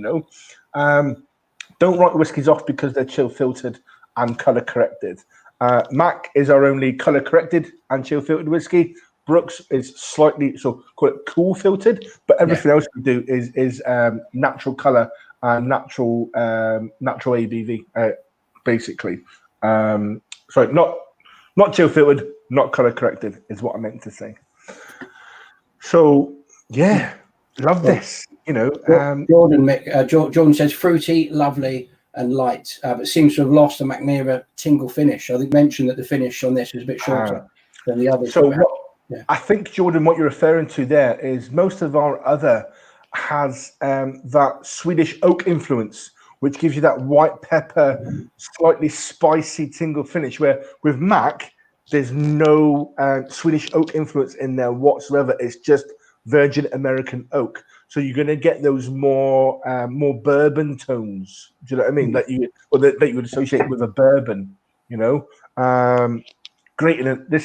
Speaker 2: Don't write whiskies off because they're chill filtered and color corrected. Mac is our only color corrected and chill filtered whiskey. Brooks is slightly call it cool filtered, but everything else we do is natural color and natural ABV, basically. Sorry, not chill filtered, not color corrected is what I meant to say. So yeah, love this.
Speaker 3: Jordan says fruity, lovely, and light, but seems to have lost the Mackmyra tingle finish. I think mentioned that the finish on this is a bit shorter than the others.
Speaker 2: So I think, Jordan, what you're referring to there is most of our other has that Swedish oak influence, which gives you that white pepper, slightly spicy tingle finish, where with Mac, there's no Swedish oak influence in there whatsoever. It's just virgin American oak. So you're going to get those more bourbon tones. Do you know what I mean? That you would associate with a bourbon. This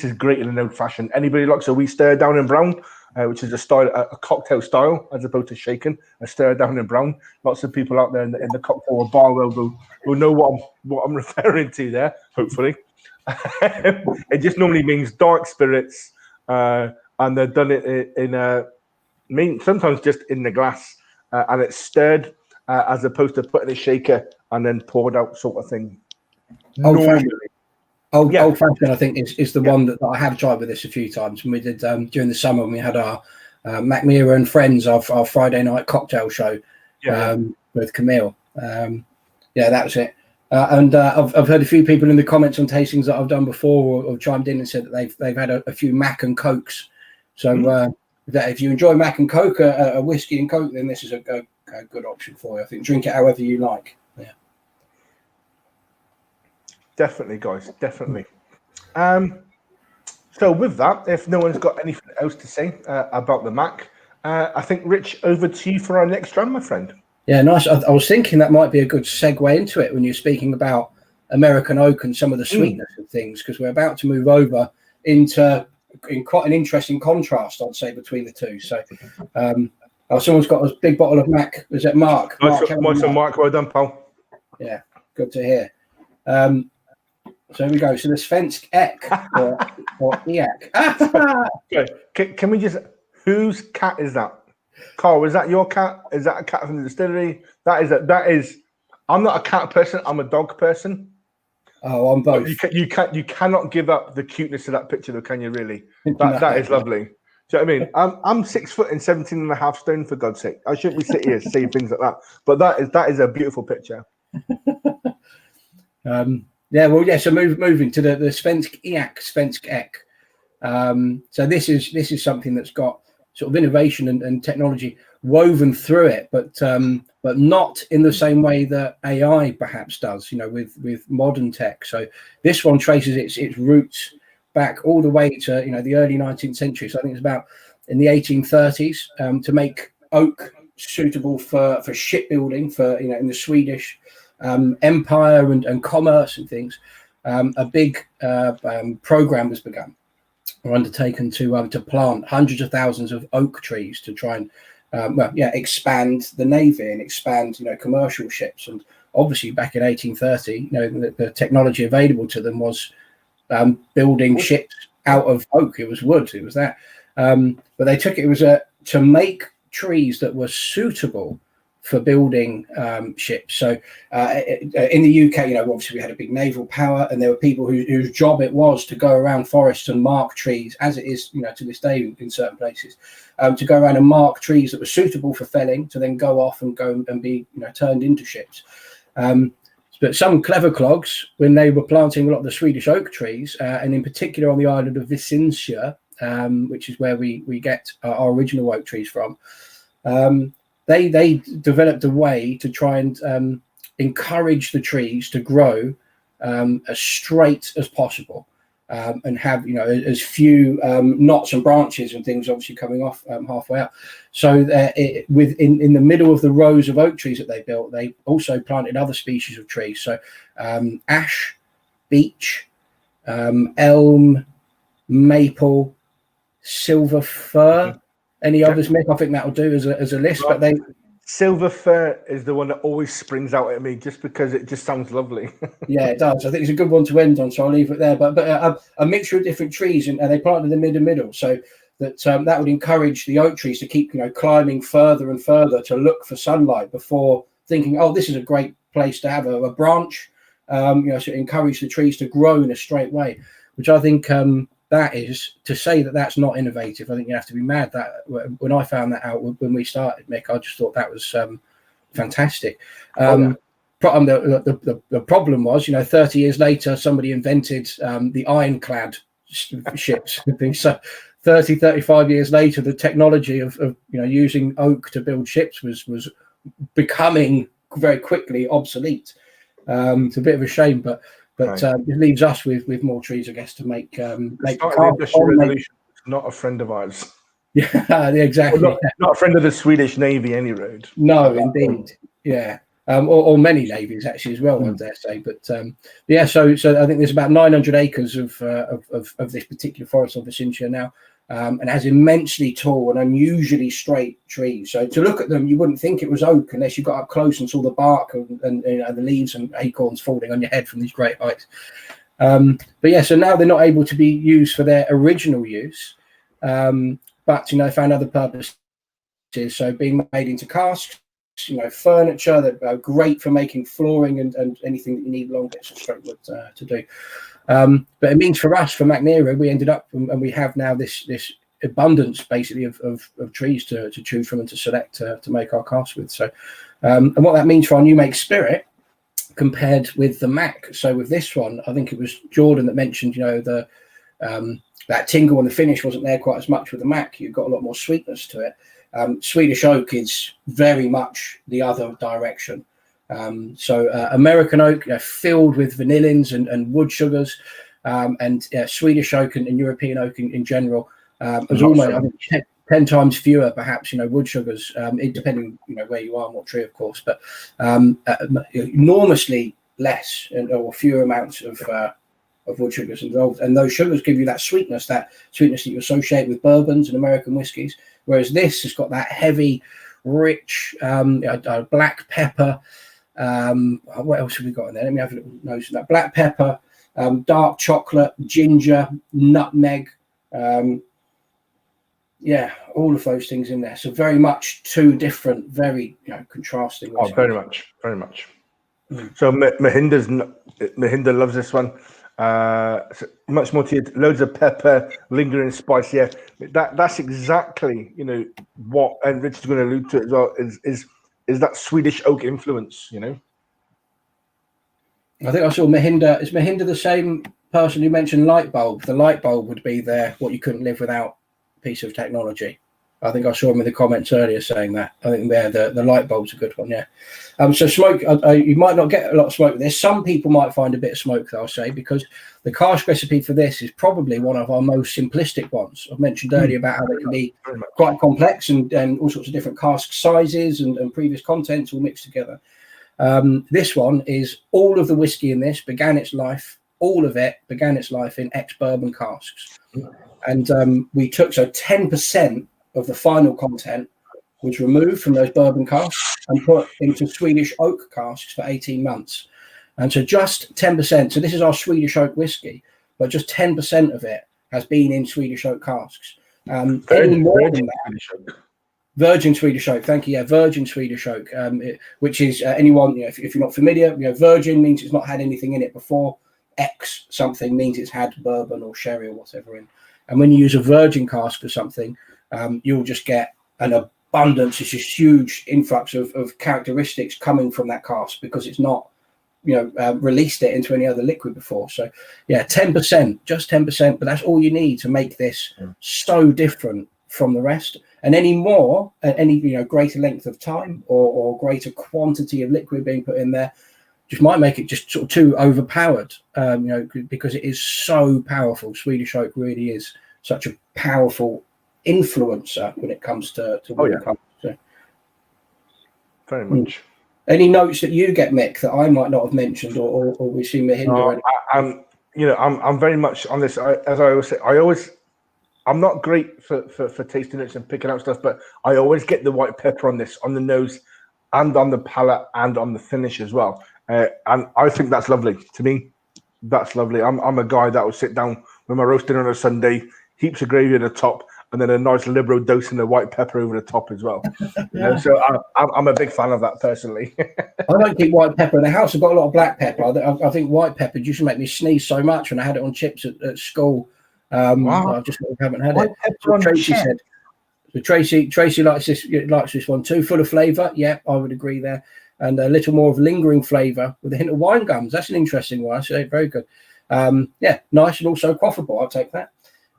Speaker 2: is great in an old fashioned. Anybody likes a wee stir down in brown, which is a cocktail style as opposed to shaken, a stir down in brown. Lots of people out there in the cocktail or bar world will know what I'm referring to there. Hopefully, it just normally means dark spirits, and they're done it in sometimes just in the glass, and it's stirred as opposed to put in a shaker and then poured out sort of thing.
Speaker 3: Old fashioned, I think, is the one that I have tried with this a few times. When we did during the summer, when we had our Mackmyra and Friends, our Friday night cocktail show with Camille. That was it. And I've heard a few people in the comments on tastings that I've done before or chimed in and said that they've had a few Mac and Cokes. So that if you enjoy Mac and Coke, a whiskey and Coke, then this is a good option for you. I think drink it however you like. Yeah.
Speaker 2: Definitely, guys. Definitely. So with that, if no one's got anything else to say about the Mac, I think, Rich, over to you for our next drum, my friend.
Speaker 3: Yeah, nice. I was thinking that might be a good segue into it when you're speaking about American oak and some of the sweetness of things, because we're about to move over in quite an interesting contrast, I'd say, between the two. So someone's got a big bottle of Mac. Is it Mark?
Speaker 2: Mark, well done, pal.
Speaker 3: Yeah, good to hear. So here we go. So the Svensk Ek or Eak.
Speaker 2: Okay. Can we just... Whose cat is that? Carl, is that your cat? Is that a cat from the distillery? That is. I'm not a cat person. I'm a dog person.
Speaker 3: Oh, I'm both.
Speaker 2: You cannot give up the cuteness of that picture, though, can you? Really? That is lovely. Do you know what I mean? I'm 6 foot and 17.5 stone, for God's sake. I shouldn't be sitting here saying things like that. But that is a beautiful picture.
Speaker 3: So moving to the Svensk Ek. So this is something that's got sort of innovation and technology woven through it, but not in the same way that AI perhaps does, with modern tech. So this one traces its roots back all the way to the early 19th century. So I think it's about in the 1830s, to make oak suitable for shipbuilding, for in the Swedish empire and commerce and things. A big program was begun or undertaken to plant hundreds of thousands of oak trees to try and expand the navy and expand commercial ships. And obviously back in 1830, the technology available to them was building ships out of oak. It was wood. It was that. But they took it was to make trees that were suitable for building ships. So in the UK, obviously we had a big naval power, and there were people whose job it was to go around forests and mark trees, as it is, to this day in certain places, to go around and mark trees that were suitable for felling, to then go off and be, turned into ships. But some clever clogs, when they were planting a lot of the Swedish oak trees, and in particular on the island of Visingsö, which is where we get our original oak trees from, they developed a way to try and encourage the trees to grow as straight as possible, and have as few knots and branches and things obviously coming off halfway up. So in the middle of the rows of oak trees that they built, they also planted other species of trees. So ash, beech, elm, maple, silver fir. Any others, Mick? I think that'll do as a list. But
Speaker 2: silver fir is the one that always springs out at me, just because it just sounds lovely.
Speaker 3: Yeah, it does. I think it's a good one to end on, so I'll leave it there. But a mixture of different trees, and they planted them in the middle, so that that would encourage the oak trees to keep climbing further and further to look for sunlight before thinking, oh, this is a great place to have a branch. So encourage the trees to grow in a straight way, which I think that is, to say that that's not innovative, I think you have to be mad. That when I found that out when we started, Mick, I just thought that was fantastic. The problem was, 30 years later, somebody invented the ironclad ships. So 30, 35 years later, the technology of using oak to build ships was becoming very quickly obsolete. It's a bit of a shame, but it leaves us with more trees, I guess, to make
Speaker 2: the Industrial Revolution. Not a friend of ours.
Speaker 3: Yeah, exactly.
Speaker 2: Well, not a friend of the Swedish Navy, any road.
Speaker 3: No, indeed. Yeah. Or many navies actually as well, I dare say. But so I think there's about 900 acres of this particular forest of Vicentia now, and has immensely tall and unusually straight trees. So to look at them, you wouldn't think it was oak unless you got up close and saw the bark and the leaves and acorns falling on your head from these great heights. So now they're not able to be used for their original use, but found other purposes. So being made into casks, furniture that are great for making flooring and anything that you need long bits of straight wood to do. But it means for us, for Mackmyra, we ended up and we have now this abundance basically of trees to choose from and to select to make our casks with. So and what that means for our new make spirit compared with the Mac. So with this one, I think it was Jordan that mentioned, that tingle and the finish wasn't there quite as much with the Mac. You've got a lot more sweetness to it. Swedish oak is very much the other direction. American oak, filled with vanillins and wood sugars, and Swedish oak and European oak in general is almost, I think, 10 times fewer, perhaps, wood sugars, depending, where you are and what tree, of course, but enormously less or fewer amounts of wood sugars involved. And those sugars give you that sweetness that you associate with bourbons and American whiskies. Whereas this has got that heavy, rich black pepper. What else have we got in there? Let me have a little nose of that. Black pepper, dark chocolate, ginger, nutmeg. All of those things in there. So very much two different, very contrasting.
Speaker 2: Oh, very much. So Mahinda loves this one. So much more to it. Loads of pepper, lingering spice. Yeah, that's exactly what, and Richard's going to allude to it as well. Is that Swedish oak influence?
Speaker 3: I think I saw Mahinda. Is Mahinda the same person who mentioned light bulb? The light bulb would be what you couldn't live without piece of technology. I think I saw him in the comments earlier saying that. I think the light bulb's a good one, yeah. So smoke, you might not get a lot of smoke with this. Some people might find a bit of smoke, I'll say, because the cask recipe for this is probably one of our most simplistic ones. I've mentioned earlier about how they can be quite complex and all sorts of different cask sizes and previous contents all mixed together. This one is all of the whiskey in this began its life in ex-bourbon casks. And we took 10% of the final content was removed from those bourbon casks and put into Swedish oak casks for 18 months. And so just 10%, so this is our Swedish oak whiskey, but just 10% of it has been in Swedish oak casks. Any more than that, virgin Swedish oak, thank you, yeah, virgin Swedish oak, which is anyone, if you're not familiar, virgin means it's not had anything in it before, X something means it's had bourbon or sherry or whatever in. And when you use a virgin cask for something, you'll just get an abundance. It's just huge influx of characteristics coming from that cask because it's not, released it into any other liquid before. So, yeah, 10%, just 10%, but that's all you need to make this so different from the rest. And any more, any greater length of time or greater quantity of liquid being put in there, just might make it just sort of too overpowered, because it is so powerful. Swedish oak really is such a powerful influencer when it comes to wood comes to.
Speaker 2: Very much.
Speaker 3: Any notes that you get, Mick, that I might not have mentioned, or we see me hinder?
Speaker 2: I'm very much on this. As I always say, I'm not great for tasting notes and picking out stuff, but I always get the white pepper on this, on the nose, and on the palate, and on the finish as well. And I think that's lovely. To me, that's lovely. I'm a guy that will sit down with my roast dinner on a Sunday, heaps of gravy at the top, and then a nice liberal dose of the white pepper over the top as well. So I'm a big fan of that personally.
Speaker 3: I don't keep white pepper in the house. I've got a lot of black pepper. I think white pepper used to make me sneeze so much when I had it on chips at school.
Speaker 2: Wow.
Speaker 3: I just haven't had
Speaker 5: White
Speaker 3: it.
Speaker 5: pepper on
Speaker 3: Tracy
Speaker 5: chips.
Speaker 3: said. So Tracy likes this one too, full of flavour. Yeah, I would agree there. And a little more of lingering flavour with a hint of wine gums. That's an interesting one. I say very good. Nice and also quaffable. I'll take that.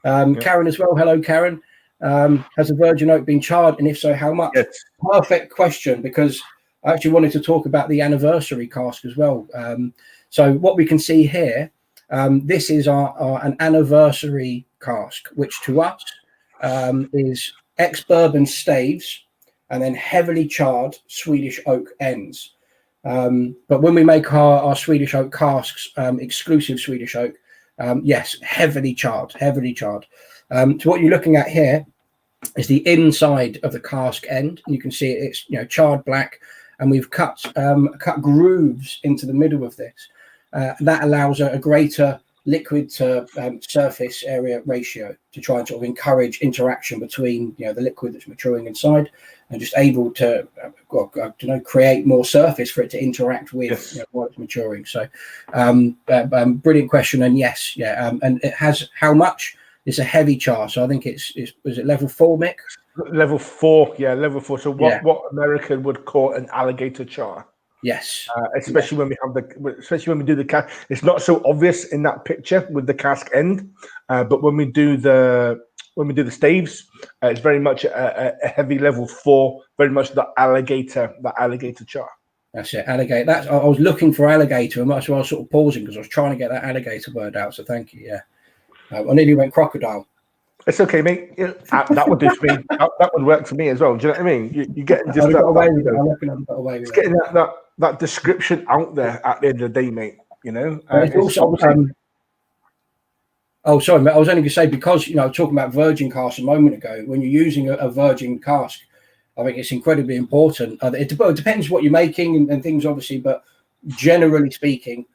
Speaker 3: Karen as well. Hello, Karen. Has a virgin oak been charred, and if so, how much?
Speaker 2: Yes.
Speaker 3: Perfect question, because I actually wanted to talk about the anniversary cask as well. So what we can see here, this is an anniversary cask, which to us is ex-bourbon staves and then heavily charred Swedish oak ends. But when we make our Swedish oak casks, exclusive Swedish oak, yes, heavily charred. So what you're looking at here is the inside of the cask end, and you can see it's charred black, and we've cut grooves into the middle of this. That allows a greater liquid to surface area ratio to try and sort of encourage interaction between the liquid that's maturing inside and just able to create more surface for it to interact with while it's maturing. So brilliant question, and yes, and it has how much? It's a heavy char, so I think was it level 4, Mick?
Speaker 2: Level 4, level 4. So what American would call an alligator char.
Speaker 3: Yes,
Speaker 2: especially when we do the cask. It's not so obvious in that picture with the cask end, but when we do the staves, it's very much a heavy level 4, very much the alligator char.
Speaker 3: That's it, alligator. I was looking for alligator, and that's why I was sort of pausing because I was trying to get that alligator word out. So thank you. Yeah, I nearly went crocodile.
Speaker 2: It's okay, mate. That would do for me. That would work for me as well. Do you know what I mean? You get just getting that description out there at the end of the day, mate.
Speaker 3: It's also. Oh, sorry, mate. I was only going to say, because talking about virgin cask a moment ago, when you're using a virgin cask, I think it's incredibly important. It depends what you're making and things, obviously, but generally speaking,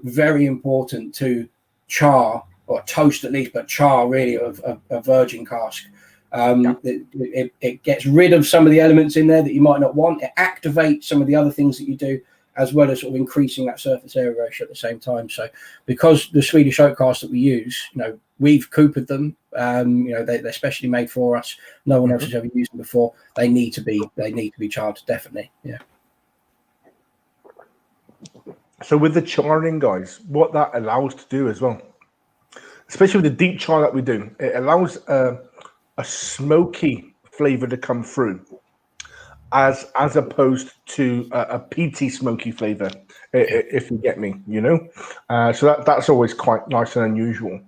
Speaker 3: very important to char or toast at least, but char really of a virgin cask. It gets rid of some of the elements in there that you might not want. It activates some of the other things that you do, as well as sort of increasing that surface area ratio at the same time. So because the Swedish oak casks that we use, we've coopered them, they're specially made for us. No one else has ever used them before. They need to be charred, definitely. Yeah.
Speaker 2: So with the charring, guys, what that allows to do as well, especially with the deep char that we do, it allows a smoky flavor to come through, as opposed to a peaty smoky flavor, if you get me, so that's always quite nice and unusual.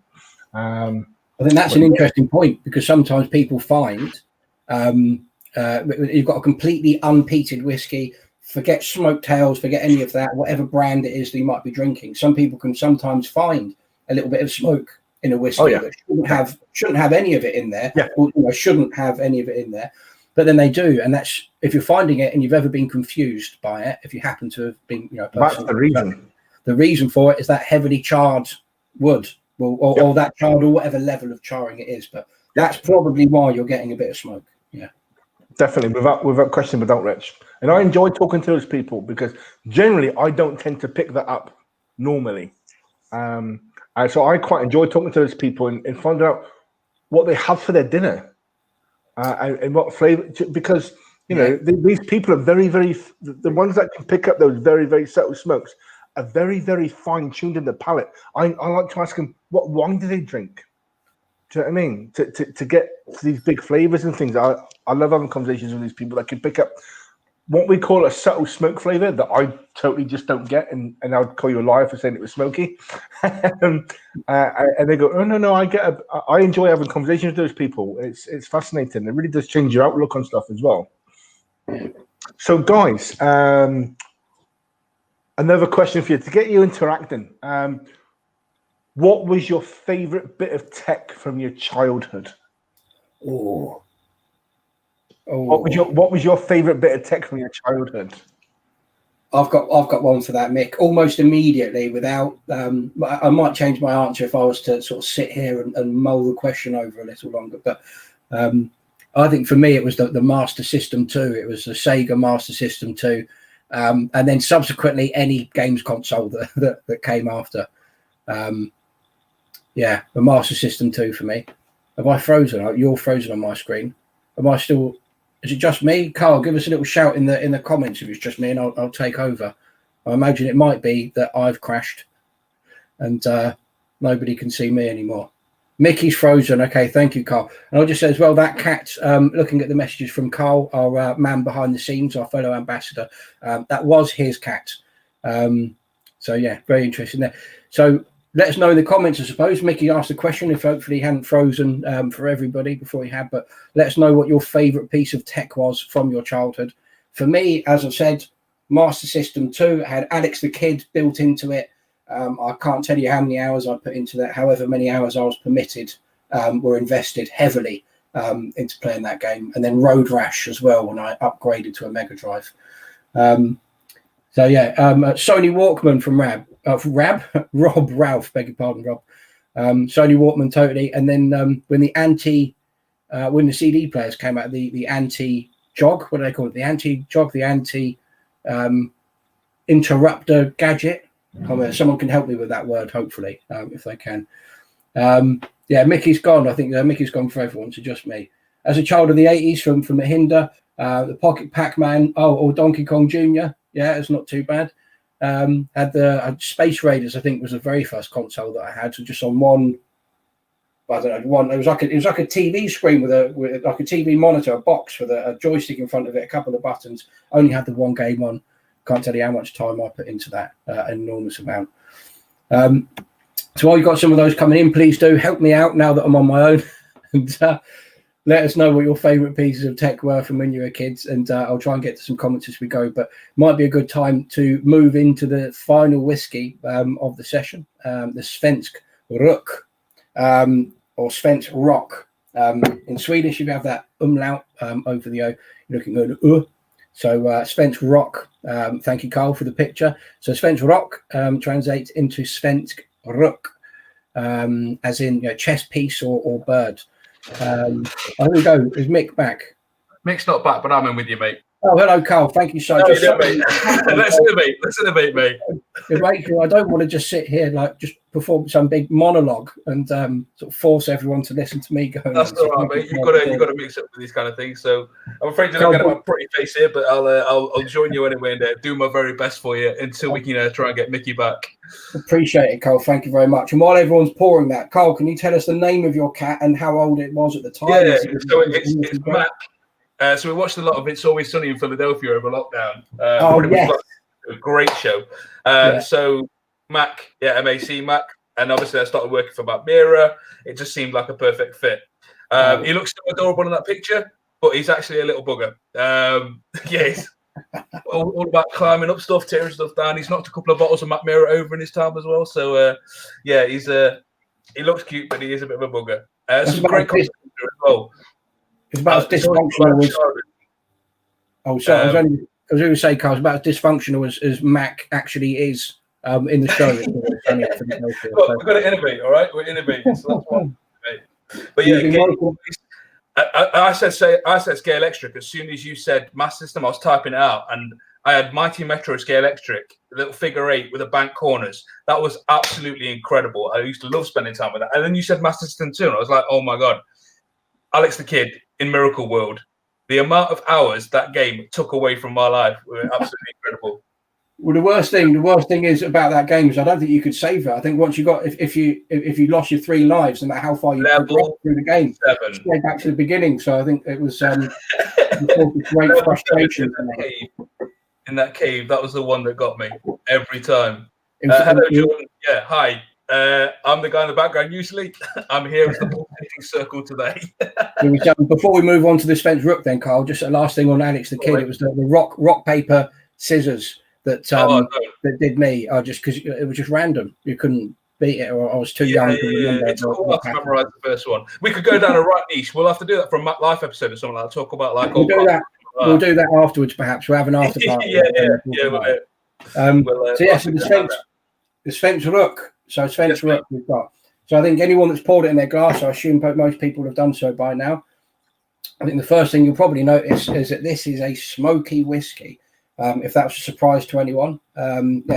Speaker 3: I think that's an interesting point, because sometimes people find you've got a completely unpeated whiskey, forget smoke tails, forget any of that, whatever brand it is that you might be drinking. Some people can sometimes find a little bit of smoke in a whiskey that shouldn't have any of it in there, or shouldn't have any of it in there, but then they do. And that's, if you're finding it and you've ever been confused by it, if you happen to have been,
Speaker 2: that's the reason.
Speaker 3: The reason for it is that heavily charred wood, or that charred, or whatever level of charring it is. But that's probably why you're getting a bit of smoke. Yeah,
Speaker 2: definitely, without question, without Rich. And I enjoy talking to those people, because generally I don't tend to pick that up normally. So I quite enjoy talking to those people and finding out what they have for their dinner, and what flavor, because these people are very, very, the ones that can pick up those very, very subtle smokes are very, very fine tuned in the palate. I like to ask them, what wine do they drink? Do you know what I mean? To get these big flavors and things. I love having conversations with these people that can pick up what we call a subtle smoke flavor that I totally just don't get, and I would call you a liar for saying it was smoky. And they go, oh no, I enjoy having conversations with those people. It's fascinating. It really does change your outlook on stuff as well. So guys, another question for you to get you interacting. What was your favorite bit of tech from your childhood?
Speaker 3: Oh.
Speaker 2: What was your favorite bit of tech from your childhood?
Speaker 3: I've got one for that, Mick. Almost immediately, without I might change my answer if I was to sort of sit here and mull the question over a little longer. But I think for me it was the Master System 2. It was the Sega Master System 2, and then subsequently any games console that came after. Yeah, the Master System 2 for me. Have I frozen? You're frozen on my screen. Am I still? Is it just me? Carl, give us a little shout in the comments if it's just me, and I'll take over. I imagine it might be that I've crashed and nobody can see me anymore. Mickey's frozen. Okay, thank you, Carl. And I'll just say as well, that cat, looking at the messages from Carl, our man behind the scenes, our fellow ambassador, that was his cat. So yeah, very interesting there. So let us know in the comments, I suppose. Mickey asked a question, if hopefully he hadn't frozen for everybody before he had, but let us know what your favourite piece of tech was from your childhood. For me, as I said, Master System 2 had Alex the Kid built into it. I can't tell you how many hours I put into that. However many hours I was permitted were invested heavily into playing that game. And then Road Rash as well when I upgraded to a Mega Drive. So yeah, Sony Walkman from Rob Ralph, beg your pardon, Rob. Sony Walkman totally. And then when the CD players came out, the anti-jog, what do they call it? The anti-jog, the anti-interrupter gadget. Someone can help me with that word, hopefully, if they can. Yeah, Mickey's gone. I think Mickey's gone for everyone, so just me. As a child of the 80s from Mahinda, the Pocket Pac-Man, or Donkey Kong Jr., yeah, it's not too bad. Had Space Raiders, I think, was the very first console that I had. So just on one, I don't know, one. It was like a TV screen with like a TV monitor, a box with a joystick in front of it, a couple of buttons. Only had the one game on. Can't tell you how much time I put into that. An enormous amount. So while you've got some of those coming in, please do help me out now that I'm on my own, and let us know what your favourite pieces of tech were from when you were kids, and I'll try and get to some comments as we go. But might be a good time to move into the final whiskey of the session, the Svensk Rock, or Svensk Rock. In Swedish, you have that umlaut over the O. You're looking at So Svensk Rock. Thank you, Carl, for the picture. So Svensk Rock translates into Svensk Rook, as in chess piece or bird. Here we go. Is Mick back?
Speaker 7: Mick's not back, but I'm in with you, mate.
Speaker 3: Oh, hello, Carl. Thank you so much.
Speaker 7: Let's innovate, mate.
Speaker 3: I don't want to just sit here just perform some big monologue and sort of force everyone to listen to me going.
Speaker 7: That's all right, mate. You've got to mix up with these kind of things. So I'm afraid you're not going to have my pretty face here, but I'll join you anyway and do my very best for you until we can try and get Mickey back. Appreciate it, Carl. Thank you very much. And while everyone's pouring that, Carl, can you tell us the name of your cat and how old it was at the time?
Speaker 8: Yeah, so it's Mac. So we watched a lot of It's Always Sunny in Philadelphia over lockdown.
Speaker 3: Yes.
Speaker 8: A great show. So Mac, MAC, Mac. And obviously I started working for Mackmyra. It just seemed like a perfect fit. He looks so adorable in that picture, but he's actually a little bugger. He's all about climbing up stuff, tearing stuff down. He's knocked a couple of bottles of Mackmyra over in his time as well. So, he looks cute, but he is a bit of a bugger. Some great content as well.
Speaker 3: It's about as dysfunctional as... Oh, sorry. I was going to say, Carl, it's about as dysfunctional as Mac actually is in the show.
Speaker 8: We've got to innovate, all right? We're innovating, so that's one. But yeah, I said Scale Electric. As soon as you said Master System, I was typing it out, and I had Mighty Metro Scale Electric, a little figure 8 with a bank corners. That was absolutely incredible. I used to love spending time with that. And then you said Master System 2, and I was like, oh my God. Alex the Kid in Miracle World. The amount of hours that game took away from my life were absolutely incredible.
Speaker 3: Well, the worst thing is about that game is I don't think you could save it. I think once you got if you lost your 3 lives, no matter how far you progressed through the game,
Speaker 8: 7.
Speaker 3: straight back to the beginning. So I think it was great frustration for me.
Speaker 8: in that cave, that was the one that got me every time. Hello, Jordan. Yeah, hi. I'm the guy in the background usually. I'm here as the pulsating circle today.
Speaker 3: Before we move on to the Spence Rook, then, Carl, just a last thing on Alex the Kid. Right. It was the rock paper scissors that that did me. Just because it was just random, you couldn't beat it, or I was too young to remember.
Speaker 8: It took a while to memorize the first one. We could go down a right niche. We'll have to do that for a Mac Life episode or something like that. Talk about like
Speaker 3: we'll do that. We'll do that afterwards, perhaps. We'll have an after party. The Spence Rook. So Spence Rook we've got. So I think anyone that's poured it in their glass, I assume most people have done so by now. I think the first thing you'll probably notice is that this is a smoky whiskey. If that was a surprise to anyone,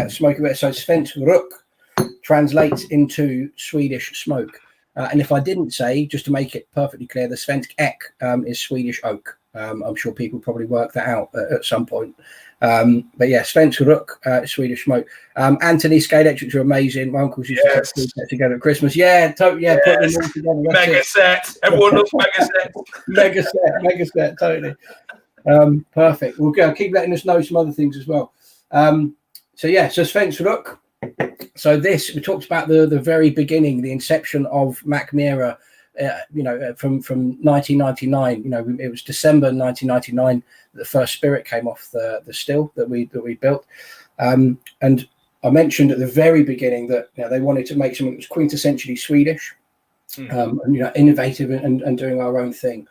Speaker 3: smoky whiskey. So Spence Rook translates into Swedish smoke. And if I didn't say, just to make it perfectly clear, the Svensk Ek is Swedish oak. I'm sure people probably work that out at some point. But yeah, Spence Rook, Swedish smoke. Anthony, Scale Electrics are amazing. My uncles used to get together at Christmas. Put them all together.
Speaker 8: Mega set. Everyone loves mega set.
Speaker 3: mega set, totally. Perfect. We'll keep letting us know some other things as well. So Spence Rook. So this, we talked about the very beginning, the inception of Mackmyra, from 1999. It was December 1999 that the first spirit came off the still that we built. And I mentioned at the very beginning that they wanted to make something that was quintessentially Swedish, innovative and doing our own thing.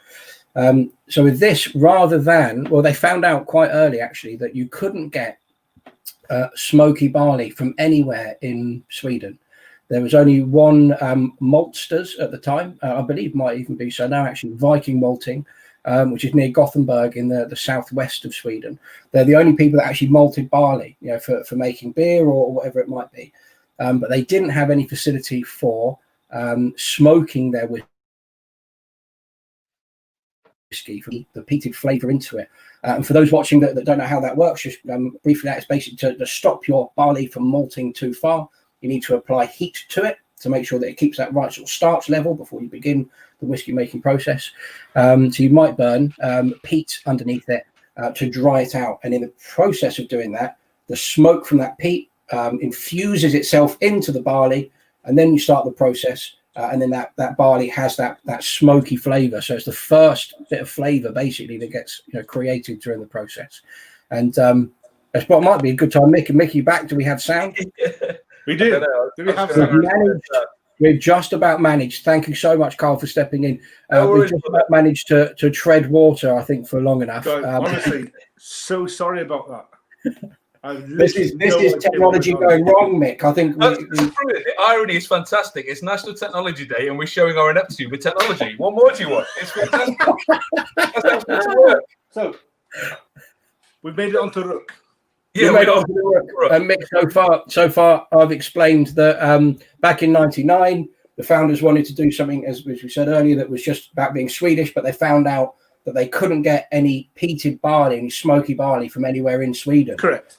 Speaker 3: So with this, rather than, they found out quite early actually that you couldn't get smoky barley from anywhere in Sweden. There was only one maltsters at the time, I believe might even be so now, actually, Viking Malting, which is near Gothenburg in the southwest of Sweden. They're the only people that actually malted barley, for making beer or whatever it might be. But they didn't have any facility for smoking their whiskey, for the peated flavour into it. And for those watching that don't know how that works, just briefly, that is basically to stop your barley from malting too far. You need to apply heat to it to make sure that it keeps that right sort of starch level before you begin the whiskey making process. So you might burn peat underneath it to dry it out. And in the process of doing that, the smoke from that peat infuses itself into the barley, and then you start the process. And then that barley has that smoky flavour. So it's the first bit of flavour basically that gets created during the process. And that's what might be a good time. Mickey, back. Do we have sound?
Speaker 2: We do. Do we have sound?
Speaker 3: We've just about managed. Thank you so much, Carl, for stepping in. We've just about managed to tread water, I think, for long enough.
Speaker 2: Honestly, so sorry about that.
Speaker 3: This is technology going wrong, Mick. I think
Speaker 8: the irony is fantastic. It's National Technology Day, and we're showing our ineptitude with technology. What more do you want? It's fantastic. That's how it's supposed to work.
Speaker 2: So we've made it onto Rook.
Speaker 3: Yeah, we made it onto the Rook. And Mick, so far, I've explained that back in '99, the founders wanted to do something, as we said earlier, that was just about being Swedish, but they found out that they couldn't get any peated barley, any smoky barley from anywhere in Sweden.
Speaker 2: Correct.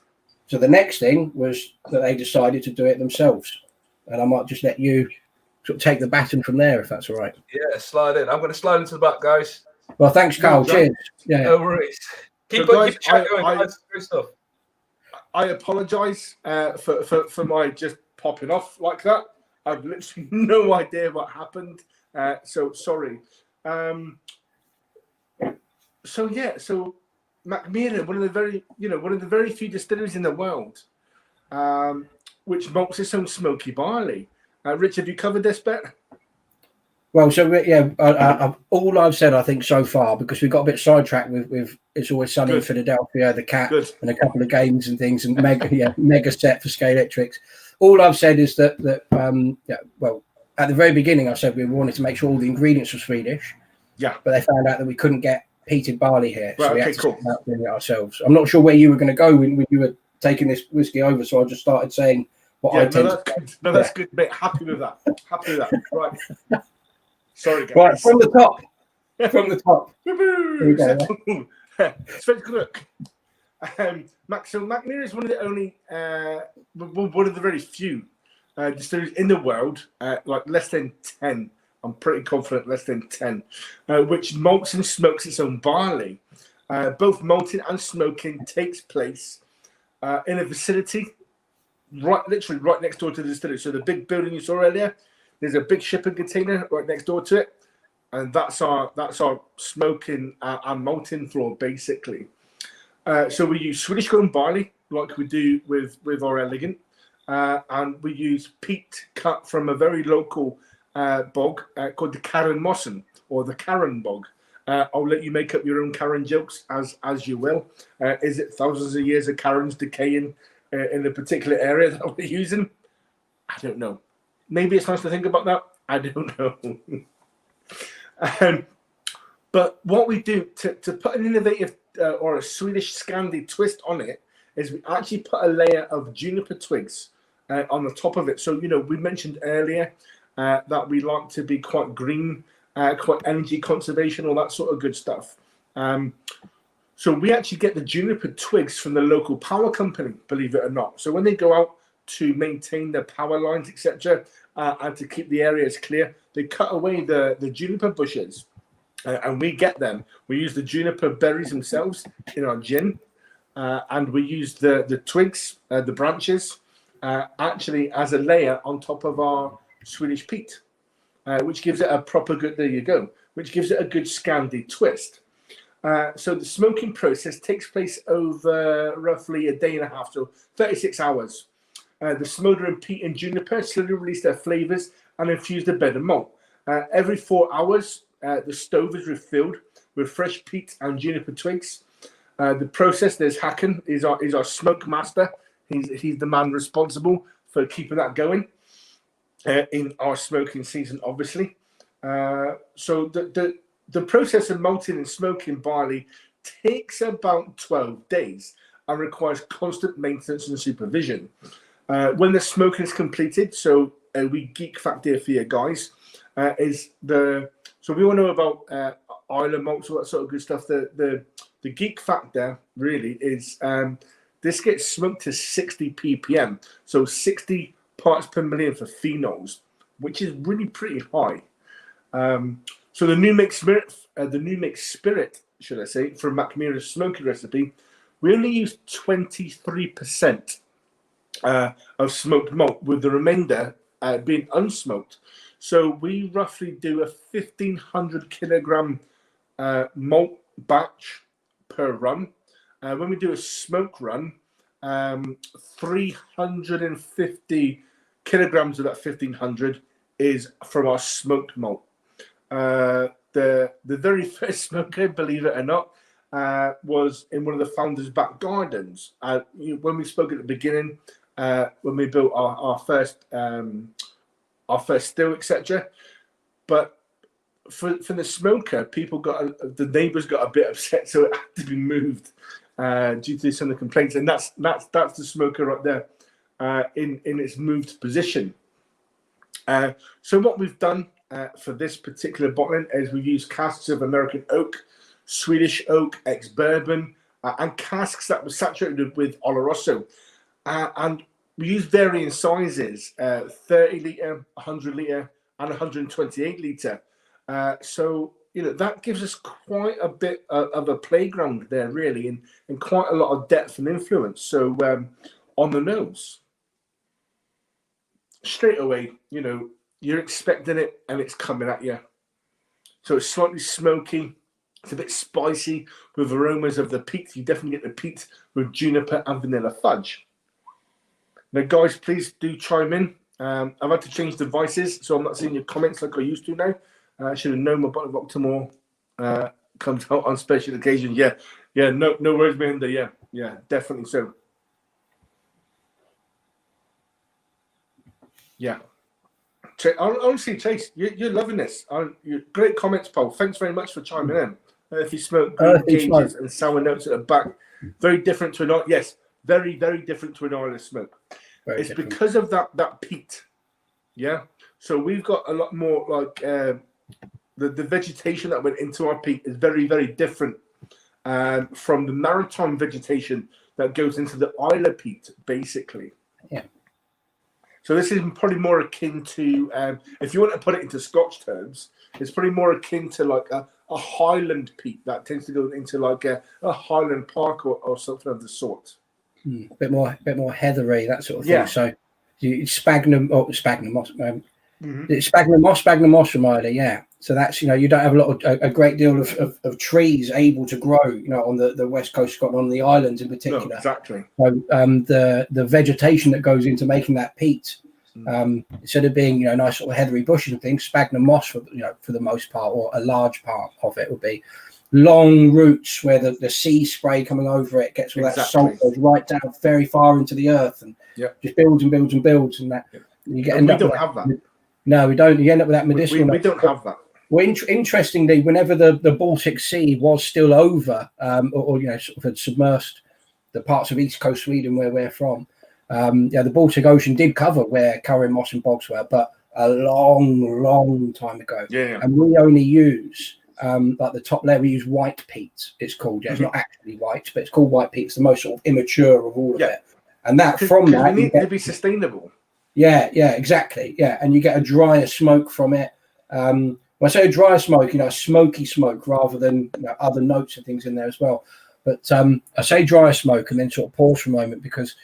Speaker 3: So the next thing was that they decided to do it themselves. And I might just let you sort of take the baton from there, if that's all right.
Speaker 8: Yeah, slide in. I'm going to slide into the back, guys.
Speaker 3: Well, thanks, Carl. Cheers.
Speaker 8: Yeah. No worries. Keep the chat going, guys. Good stuff.
Speaker 2: I apologise for my just popping off like that. I've literally no idea what happened. So sorry. So Mackmyra, one of the very few distilleries in the world, which malts its own smoky barley. Richard, have you covered this bit?
Speaker 3: Well, so all I've said, I think, so far, because we got a bit sidetracked with It's Always Sunny in Philadelphia, the cat, and a couple of games and things, and mega set for Scale Electrics. All I've said is that at the very beginning, I said we wanted to make sure all the ingredients were Swedish.
Speaker 2: Yeah,
Speaker 3: but they found out that we couldn't get peated barley here, so
Speaker 2: right,
Speaker 3: we had to start doing it ourselves. I'm not sure where you were going to go when you were taking this whiskey over, so I just started saying what I tend to say.
Speaker 2: No, that's good. Bit happy with that. Right. Sorry, guys.
Speaker 3: Right, from the top. Here we go.
Speaker 2: Svensk Rook. So Mackmyra is one of the only, one of the very few distilleries in the world, like less than 10. I'm pretty confident less than 10, which malts and smokes its own barley. Both malting and smoking takes place in a facility literally right next door to the distillery. So the big building you saw earlier, there's a big shipping container right next door to it, and that's our smoking and malting floor basically. So we use Swedish grown barley like we do with our elegant, and we use peat cut from a very local bog called the Karen Mossen, or the Karen bog. I'll let you make up your own Karen jokes as you will. Is it thousands of years of Karens decaying in a particular area that we're using? I don't know. Maybe it's nice to think about that. I don't know. But what we do to put an innovative or a Swedish Scandi twist on it is we actually put a layer of juniper twigs on the top of it. So, we mentioned earlier that we like to be quite green, quite energy conservation, all that sort of good stuff. So we actually get the juniper twigs from the local power company, believe it or not. So when they go out to maintain their power lines, etc., and to keep the areas clear, they cut away the juniper bushes, and we get them. We use the juniper berries themselves in our gin, and we use the twigs, the branches, actually as a layer on top of our Swedish peat, which gives it a proper good, there you go, which gives it a good Scandi twist. So the smoking process takes place over roughly a day and a half, so 36 hours. The smoldering peat and juniper slowly release their flavors and infuse the bed of malt. Every 4 hours, the stove is refilled with fresh peat and juniper twigs. The process, there's Hakan, is our smoke master. He's the man responsible for keeping that going in our smoking season, obviously. So the process of malting and smoking barley takes about 12 days and requires constant maintenance and supervision. When the smoking is completed, so we geek fact here for you guys, so we all know about Islay malts, all that sort of good stuff. The geek fact there really is this gets smoked to 60 ppm, so 60 parts per million for phenols, which is really pretty high. So the new mixed spirit, should I say, from Mackmyra's smoking recipe, we only use 23% of smoked malt, with the remainder being unsmoked. So we roughly do a 1,500 kilogram malt batch per run. When we do a smoke run, 350 kilograms of that 1,500 is from our smoked malt. The very first smoker, believe it or not, was in one of the founders' back gardens. When we spoke at the beginning, when we built our first still, etc. But for the smoker, the neighbours got a bit upset, so it had to be moved due to some of the complaints. And that's the smoker right there in its moved position. So what we've done for this particular bottling is we've used casks of American oak, Swedish oak, ex-bourbon, and casks that were saturated with Oloroso. And we use varying sizes, 30 litre, 100 litre, and 128 litre. So, that gives us quite a bit of a playground there, really, and quite a lot of depth and influence. So, on the nose, straight away, you're expecting it and it's coming at you. So it's slightly smoky, it's a bit spicy with aromas of the peat. You definitely get the peat with juniper and vanilla fudge. Now, guys, please do chime in. I've had to change devices, so I'm not seeing your comments like I used to now. I should have known my bottle of Octomore comes out on special occasions. Yeah, no worries behind there. Yeah, definitely so. Yeah. Honestly, Chase, you're loving this. Great comments, Paul. Thanks very much for chiming in. If you smoke green gauges and sour notes at the back, very different to an very, very different to an Islay smoke. It's different. Because of that peat. Yeah. So we've got a lot more like the vegetation that went into our peat is very, very different from the maritime vegetation that goes into the Islay peat, basically.
Speaker 3: Yeah.
Speaker 2: So this is probably more akin to, if you want to put it into Scotch terms, it's probably more akin to like a Highland peat that tends to go into like a Highland Park or something of the sort.
Speaker 3: A bit more heathery, that sort of thing. So sphagnum moss. It's sphagnum moss from Ireland, yeah. So that's, you don't have a great deal of trees able to grow, on the west coast of Scotland, on the islands in particular.
Speaker 2: No, exactly.
Speaker 3: So the vegetation that goes into making that peat, instead of being nice sort of heathery bushes and things, sphagnum moss for the most part, or a large part of it, would be long roots where the sea spray coming over it gets all that salt, goes right down very far into the earth, and just builds and builds and builds, and that you get.
Speaker 2: And we don't have that.
Speaker 3: No, we don't. You end up with that medicinal.
Speaker 2: We don't have that.
Speaker 3: Well, interestingly, whenever the Baltic Sea was still over, or sort of had submersed the parts of East Coast Sweden where we're from, the Baltic Ocean did cover where Curran moss and bogs were, but a long time ago. And we only use like the top layer. We use white peat. It's called. It's not actually white, but it's called white peat. It's the most sort of immature of all of it. And that from that,
Speaker 2: we need to be sustainable.
Speaker 3: Yeah, exactly. Yeah, and you get a drier smoke from it. When I say a drier smoke, a smoky smoke rather than other notes and things in there as well. But I say drier smoke and then sort of pause for a moment, because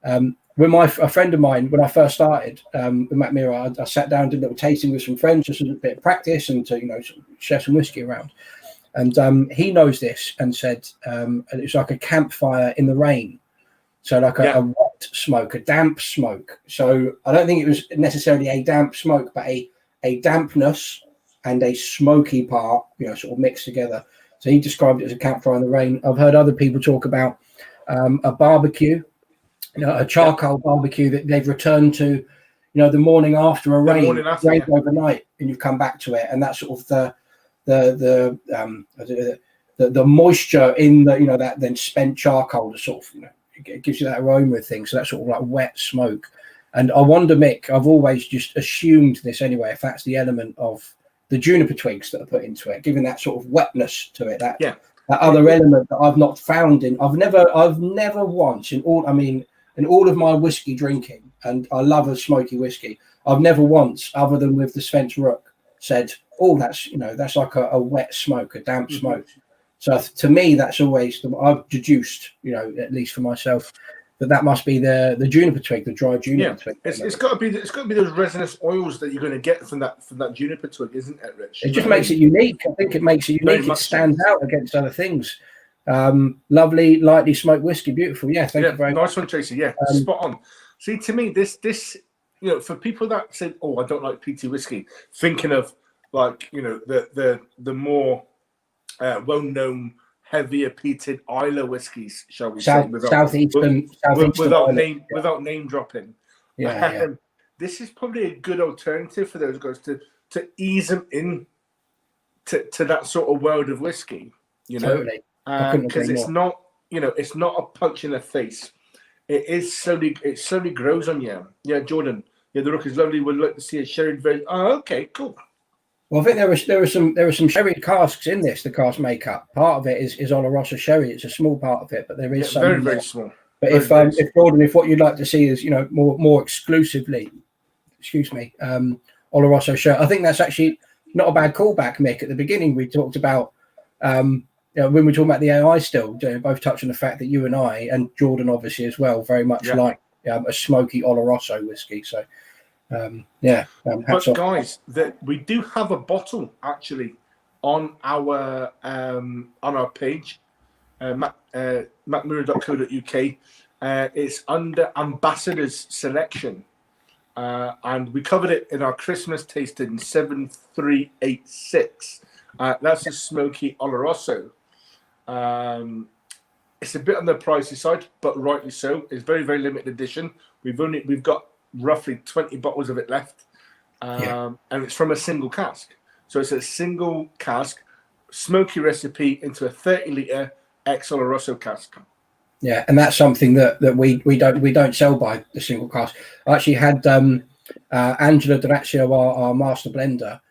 Speaker 3: when a friend of mine, when I first started with Mackmyra, I sat down and did a little tasting with some friends, just a bit of practice and to sort of share some whiskey around. And he knows this and said it's like a campfire in the rain. So like a wet smoke, a damp smoke. So I don't think it was necessarily a damp smoke, but a dampness and a smoky part, sort of mixed together. So he described it as a campfire in the rain. I've heard other people talk about a barbecue, a charcoal barbecue that they've returned to, the morning after a rain overnight, and you've come back to it, and that's sort of the moisture in the that then spent charcoal, to sort of it gives you that aroma thing. So that's sort of like wet smoke. And I wonder, Mick, I've always just assumed this anyway, if that's the element of the juniper twigs that are put into it, giving that sort of wetness to it, that other element that I've not found I've never once in all of my whiskey drinking, and I love a smoky whiskey, I've never once, other than with the Svensk Rook, said, oh, that's like a wet smoke, a damp smoke. So to me, that's always I've deduced, at least for myself, that must be the juniper twig, the dry juniper twig.
Speaker 2: It's got to be those resinous oils that you're going to get from that juniper twig, isn't it, Rich?
Speaker 3: It just makes it unique. I think it makes it unique. It stands out against other things. Lovely, lightly smoked whiskey, beautiful. Yeah, thank you very much.
Speaker 2: Nice one, Tracy. Yeah, spot on. See, to me, this for people that say, oh, I don't like peaty whiskey, thinking of like the more well-known, heavier peated Islay whiskies, shall we say, without name dropping. This is probably a good alternative for those guys to ease them in to that sort of world of whiskey.
Speaker 3: Totally.
Speaker 2: Because it's not a punch in the face. It slowly grows on you. Yeah, Jordan. Yeah, the Rook is lovely. Would like to see a sherry very. Oh, okay, cool.
Speaker 3: Well, I think there are some sherry casks in this. The cask makeup part of it is Oloroso sherry. It's a small part of it, but there is some
Speaker 2: very small.
Speaker 3: But if Jordan, if what you'd like to see is more exclusively, Oloroso sherry, I think that's actually not a bad callback, Mick. At the beginning, we talked about when we're talking about the AI still, both touch on the fact that you and I, and Jordan obviously as well, very much like a smoky Oloroso whiskey. So. But
Speaker 2: guys, we do have a bottle actually on our page, mackmyra.co.uk. It's under Ambassadors Selection, and we covered it in our Christmas tasting 7386. That's a smoky Oloroso. It's a bit on the pricey side, but rightly so. It's very, very limited edition. We've got roughly 20 bottles of it left, and it's from a single cask. So it's a single cask smoky recipe into a 30-litre ex-Oloroso cask.
Speaker 3: Yeah, and that's something that we don't sell by the single cask. I actually had Angela Dorazio, our master blender,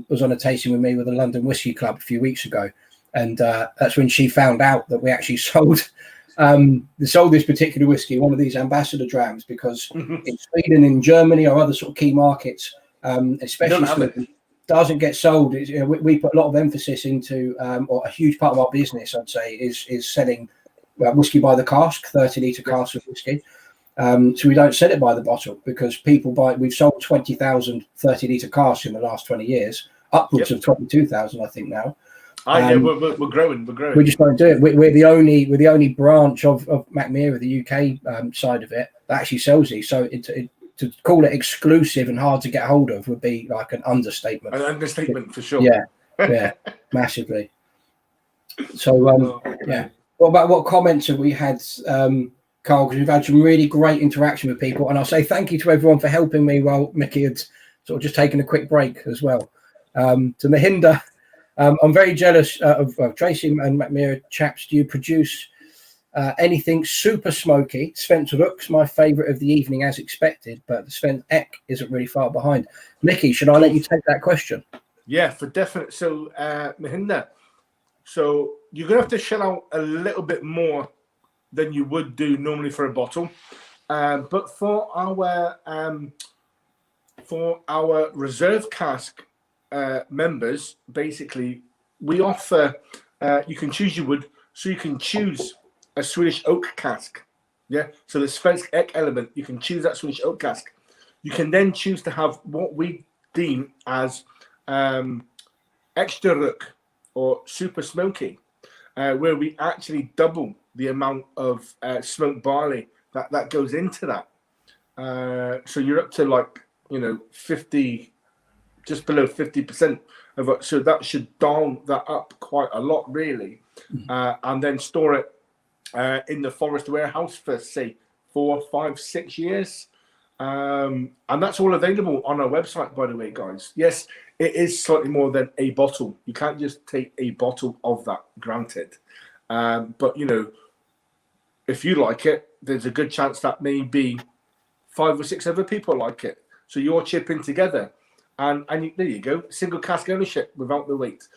Speaker 3: was on a tasting with me with the London Whisky Club a few weeks ago, and that's when she found out that we actually sold this particular whiskey, one of these ambassador drams, because in Sweden, in Germany, or other sort of key markets, especially Sweden, doesn't get sold. We put a lot of emphasis into, or a huge part of our business, I'd say, is selling whiskey by the cask, 30-litre cask of whiskey. So we don't sell it by the bottle because people buy. We've sold 20,000 30-litre casks in the last 20 years, upwards of 22,000, I think now.
Speaker 2: Yeah, we're growing.
Speaker 3: We just don't do it. We're the only branch of Mackmyra, the UK side of it, that actually sells these. So to call it exclusive and hard to get hold of would be like an understatement.
Speaker 2: An understatement for sure.
Speaker 3: Yeah, massively. So yeah. What comments have we had, Carl? Because we've had some really great interaction with people, and I'll say thank you to everyone for helping me while Mickey had sort of just taken a quick break as well. To Mahinda, I'm very jealous of Tracy and Mackmyra chaps. Do you produce anything super smoky? Sven looks my favourite of the evening as expected, but the Sven Ek isn't really far behind. Mickey, should I let you take that question?
Speaker 2: Yeah, for definite. So Mahinda, so you're gonna have to shell out a little bit more than you would do normally for a bottle, but for our reserve cask members, basically we offer you can choose your wood, so you can choose a Swedish oak cask. Yeah, so the Svensk Ek element, you can choose that Swedish oak cask. You can then choose to have what we deem as extra rook or super smoky, where we actually double the amount of smoked barley that goes into that. So you're up to like 50, just below 50% of it. So that should dial that up quite a lot, really, and then store it in the forest warehouse for say 4, 5, 6 years. And that's all available on our website, by the way, guys. Yes, it is slightly more than a bottle. You can't just take a bottle of that, granted. But if you like it, there's a good chance that maybe 5 or 6 other people like it. So you're chipping together, and there you go, single cask ownership without the weight.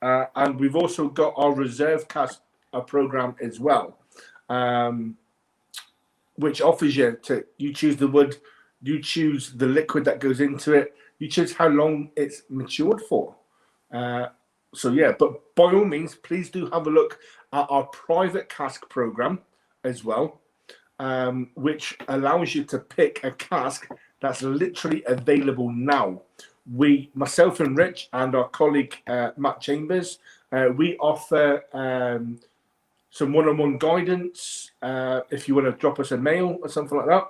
Speaker 2: And we've also got our reserve cask program as well, which offers you choose the wood, you choose the liquid that goes into it, you choose how long it's matured for. So yeah, but by all means, please do have a look at our private cask program as well, which allows you to pick a cask that's literally available now. Myself and Rich and our colleague Matt Chambers, we offer some one-on-one guidance if you want to drop us a mail or something like that,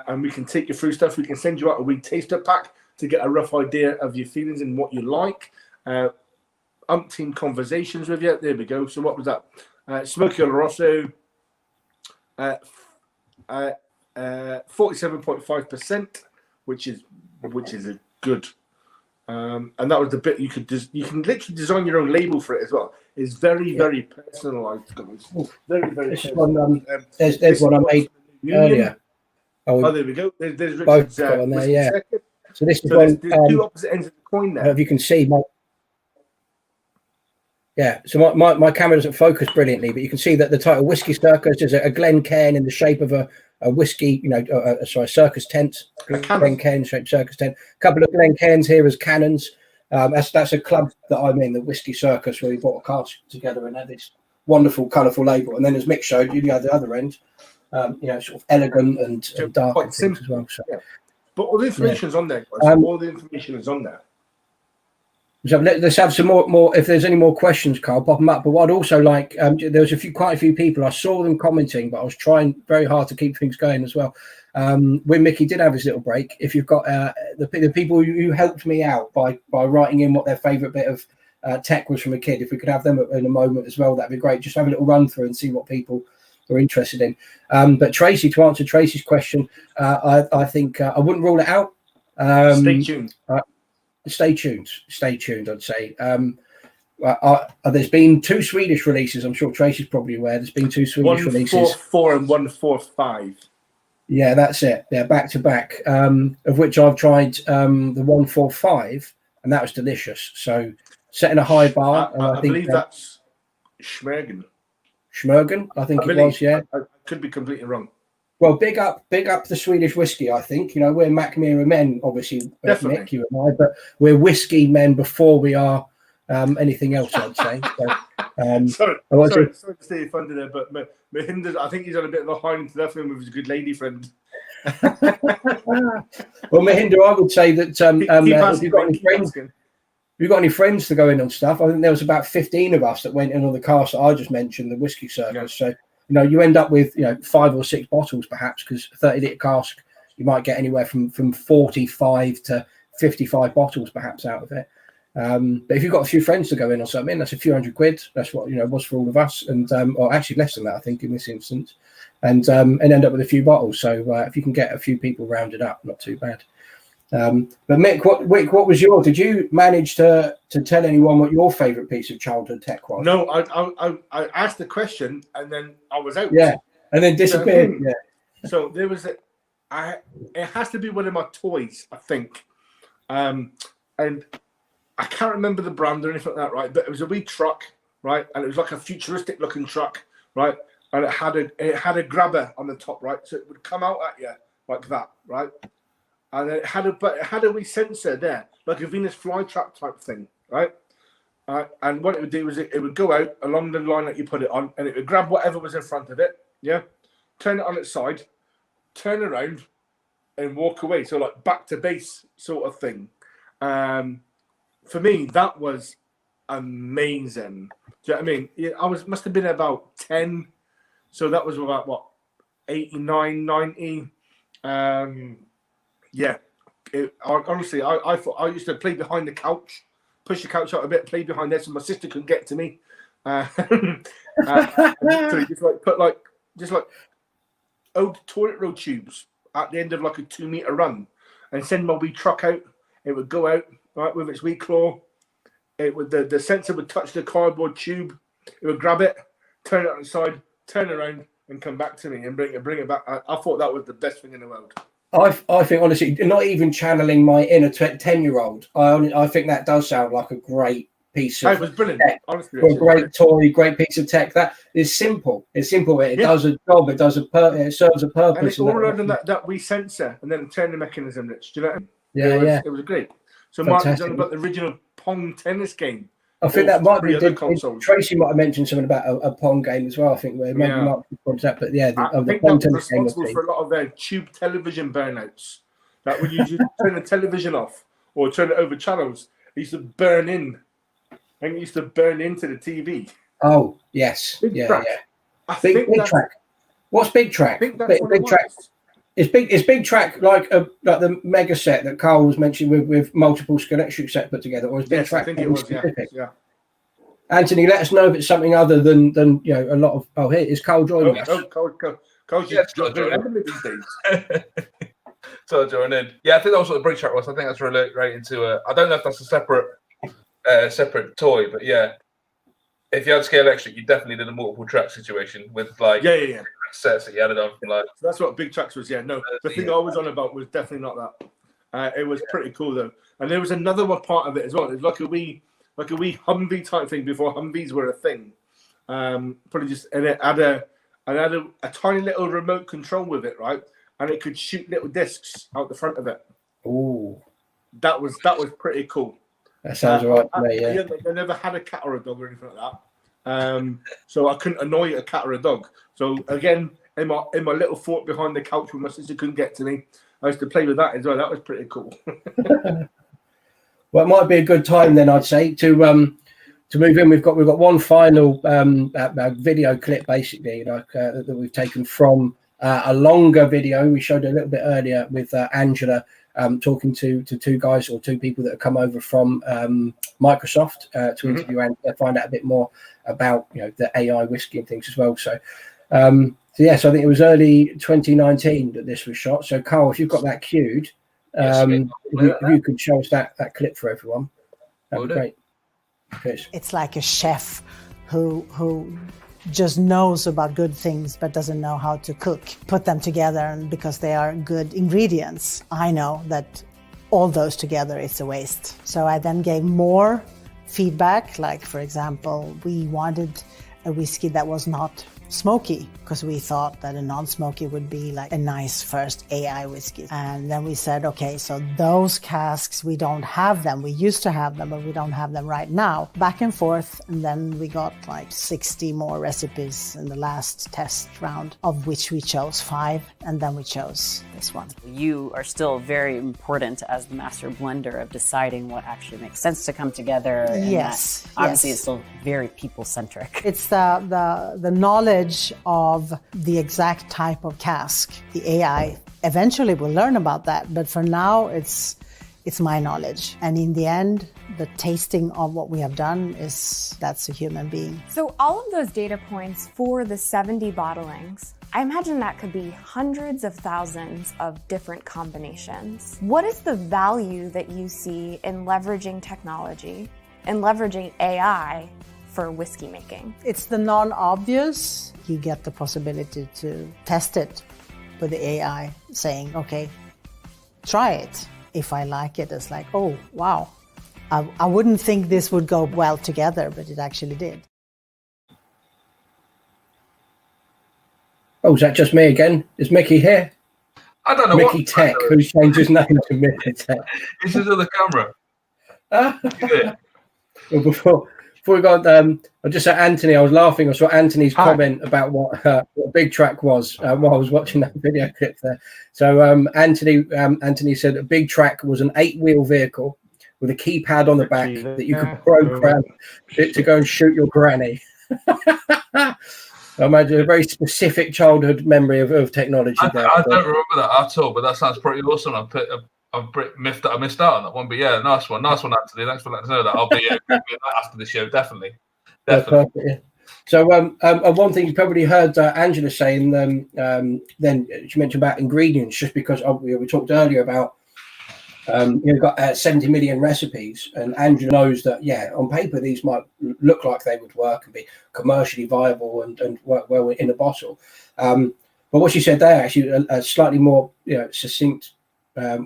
Speaker 2: and we can take you through stuff. We can send you out a wee taster pack to get a rough idea of your feelings and what you like. Umpteen conversations with you. There we go. So what was that? Smoky Oloroso, 47.5%, which is a good. And that was the bit you can literally design your own label for it as well. It's very personalised, guys. Very
Speaker 3: this one, there's one I made earlier.
Speaker 2: Oh, there we go. There's
Speaker 3: both
Speaker 2: Richard's
Speaker 3: on there, yeah.
Speaker 2: second.
Speaker 3: So this is
Speaker 2: there's
Speaker 3: one.
Speaker 2: two opposite ends of the coin there.
Speaker 3: If you can see so my camera doesn't focus brilliantly, but you can see that the title Whisky Circus is a Glencairn in the shape of a whiskey, circus tent. Glencairn shaped circus tent. A couple of Glencairns here as cannons. That's a club that I'm in, the Whisky Circus, where we bought a cask together and had this wonderful, colourful label. And then as Mick showed you, at the other end, sort of elegant and dark
Speaker 2: quite
Speaker 3: and
Speaker 2: simple
Speaker 3: as well. So.
Speaker 2: Yeah. But all the information is on there, guys. All the information is on there.
Speaker 3: So let's have some more. If there's any more questions, Carl, pop them up. But what I'd also like, there was quite a few people. I saw them commenting, but I was trying very hard to keep things going as well. When Mickey did have his little break, if you've got the people who helped me out by writing in what their favourite bit of tech was from a kid, if we could have them in a moment as well, that'd be great. Just have a little run through and see what people are interested in. But Tracy, to answer Tracy's question, I think I wouldn't rule it out.
Speaker 2: Stay tuned.
Speaker 3: Stay tuned, I'd say. There's been 2 Swedish releases. I'm sure Tracy's probably aware. There's been 2 Swedish releases.
Speaker 2: 144 and 145.
Speaker 3: Yeah, that's it. Yeah, back to back. Of which I've tried the 145, and that was delicious. So setting a high bar.
Speaker 2: I believe that's Schmergen.
Speaker 3: I think it was. Yeah,
Speaker 2: I could be completely wrong.
Speaker 3: Well, big up the Swedish whiskey. I think we're Mackmyra men, obviously. Nick, you and I, but we're whiskey men before we are anything else. I'd say. So,
Speaker 2: Sorry to stay funny there, but Mahinder, I think he's on a bit of a high into that film with his good lady friend.
Speaker 3: Well, Mahinder, I would say that if you've got any friends to go in on stuff, I think there was about 15 of us that went in on the cast that I just mentioned, the Whisky Circus. Yeah. So, you end up with 5 or 6 bottles perhaps, because 30-litre cask, you might get anywhere from 45 to 55 bottles perhaps out of it. But if you've got a few friends to go in or something, that's a few £100. That's what was for all of us, and or actually less than that, I think, in this instance, and end up with a few bottles. So if you can get a few people rounded up, not too bad. But Mick, what was your? Did you manage to tell anyone what your favourite piece of childhood tech was?
Speaker 2: No, I asked the question and then I was out.
Speaker 3: Yeah, and then disappeared. Yeah.
Speaker 2: So there was it has to be one of my toys, I think, and I can't remember the brand or anything like that, right? But it was a wee truck, right? And it was like a futuristic looking truck, right? And it had a grabber on the top, right? So it would come out at you like that, right? And it had a wee sensor there, like a Venus flytrap type thing, right? And what it would do was it would go out along the line that you put it on, and it would grab whatever was in front of it, yeah? Turn it on its side, turn around, and walk away. So like back to base sort of thing. For me, that was amazing. Do you know what I mean? I must have been about 10. So that was about, what, 89, 90. Yeah. Honestly, I thought I used to play behind the couch, push the couch out a bit, play behind there so my sister couldn't get to me. So just like old toilet roll tubes at the end of like a 2-meter run and send my wee truck out. It would go out, right, with its wee claw. It would the sensor would touch the cardboard tube. It would grab it, turn it on its side, turn around, and come back to me and bring it back. I thought that was the best thing in the world.
Speaker 3: I think, honestly, not even channeling my inner 10-year-old, I think that does sound like a great piece of
Speaker 2: it was brilliant.
Speaker 3: tech.
Speaker 2: Honestly,
Speaker 3: a great toy, great piece of tech. That is simple. It's simple. It does a job. It serves a purpose.
Speaker 2: And it's all around that wee sensor and then turn the mechanism. Do you know what I mean?
Speaker 3: Yeah,
Speaker 2: it was great. So Martin's on about the original Pong tennis game.
Speaker 3: I think that might be Tracy might have mentioned something about a Pong game as well. I think maybe Mark that, but yeah,
Speaker 2: I think that was responsible for a lot of their tube television burnouts. That when you just turn the television off or turn it over channels, it used to burn in. I think it used to burn into the TV.
Speaker 3: Oh yes,
Speaker 2: Big
Speaker 3: Track. What's Big Track?
Speaker 2: I think that's Big Track.
Speaker 3: Is Big Track like the mega set that Carl was mentioning with multiple electric set put together, or is Big Track?
Speaker 2: I think it was. Yeah.
Speaker 3: Anthony, let us know if it's something other than a lot of. Oh, here is Carl joining us.
Speaker 2: Carl's just joining these days.
Speaker 8: So joining in. Yeah, I think that's what the Big Track was. I think that's related to. I don't know if that's a separate toy, but yeah. If you had Scale Electric, you definitely did a multiple track situation with like sets that you added on from like.
Speaker 2: So that's what Big Tracks was. Yeah, no, the thing I was on about was definitely not that. It was pretty cool though, and there was another one part of it as well. It was like a wee Humvee type thing before Humvees were a thing. Probably just and it had a tiny little remote control with it, right? And it could shoot little discs out the front of it.
Speaker 3: Ooh,
Speaker 2: that was pretty cool.
Speaker 3: That sounds right to me, yeah.
Speaker 2: I never had a cat or a dog or anything like that. So I couldn't annoy a cat or a dog. So again, in my little fort behind the couch where my sister couldn't get to me, I used to play with that as well. That was pretty cool.
Speaker 3: Well, it might be a good time then, I'd say, to move in. We've got one final video clip basically that we've taken from a longer video we showed a little bit earlier with Angela. Talking to two guys or two people that have come over from Microsoft to interview and find out a bit more about the AI whiskey and things as well. So I think it was early 2019 that this was shot. So Carl, if you've got that queued, if you could show us that clip for everyone, that'd be great. Please.
Speaker 5: It's like a chef who just knows about good things but doesn't know how to cook, put them together, and because they are good ingredients, I know that all those together is a waste. So I then gave more feedback, like for example, we wanted a whiskey that was not smoky. because we thought that a non-smoky would be like a nice first AI whiskey. And then we said, okay, so those casks, we don't have them. We used to have them, but we don't have them right now. Back and forth, and then we got like 60 more recipes in the last test round, of which we chose 5, and then we chose this one.
Speaker 6: You are still very important as the master blender of deciding what actually makes sense to come together. And
Speaker 5: Yes.
Speaker 6: obviously,
Speaker 5: yes.
Speaker 6: it's still very people-centric.
Speaker 5: It's the knowledge of the exact type of cask. The AI eventually will learn about that, but for now it's my knowledge. And in the end, the tasting of what we have done that's a human being.
Speaker 4: So all of those data points for the 70 bottlings, I imagine that could be hundreds of thousands of different combinations. What is the value that you see in leveraging technology and leveraging AI for whiskey making?
Speaker 5: It's the non-obvious. You get the possibility to test it with the AI, saying, okay, try it. If I like it, it's like, oh, wow. I wouldn't think this would go well together, but it actually did.
Speaker 3: Oh, is that just me again? Is Mickey here?
Speaker 8: I don't know.
Speaker 3: Mickey Tech, who's changed his name to Mickey Tech.
Speaker 8: This is the camera.
Speaker 3: Well, before we got, I just said Anthony. I was laughing. I saw Anthony's comment about what Big Track was while I was watching that video clip there. So Anthony said a Big Track was an 8-wheel vehicle with a keypad on the back that you could program it to go and shoot your granny. I imagine a very specific childhood memory of technology.
Speaker 8: I don't remember that at all, but that sounds pretty awesome. I'm miffed that I missed out on that one, but yeah, nice one, Anthony. Thanks for letting us know that. I'll be after the show, definitely.
Speaker 3: Perfect, yeah. So, one thing you probably heard Angela saying, then she mentioned about ingredients, just because we talked earlier about you've got 70 million recipes, and Angela knows that on paper these might look like they would work and be commercially viable and work well in a bottle. But what she said there, actually, a slightly more succinct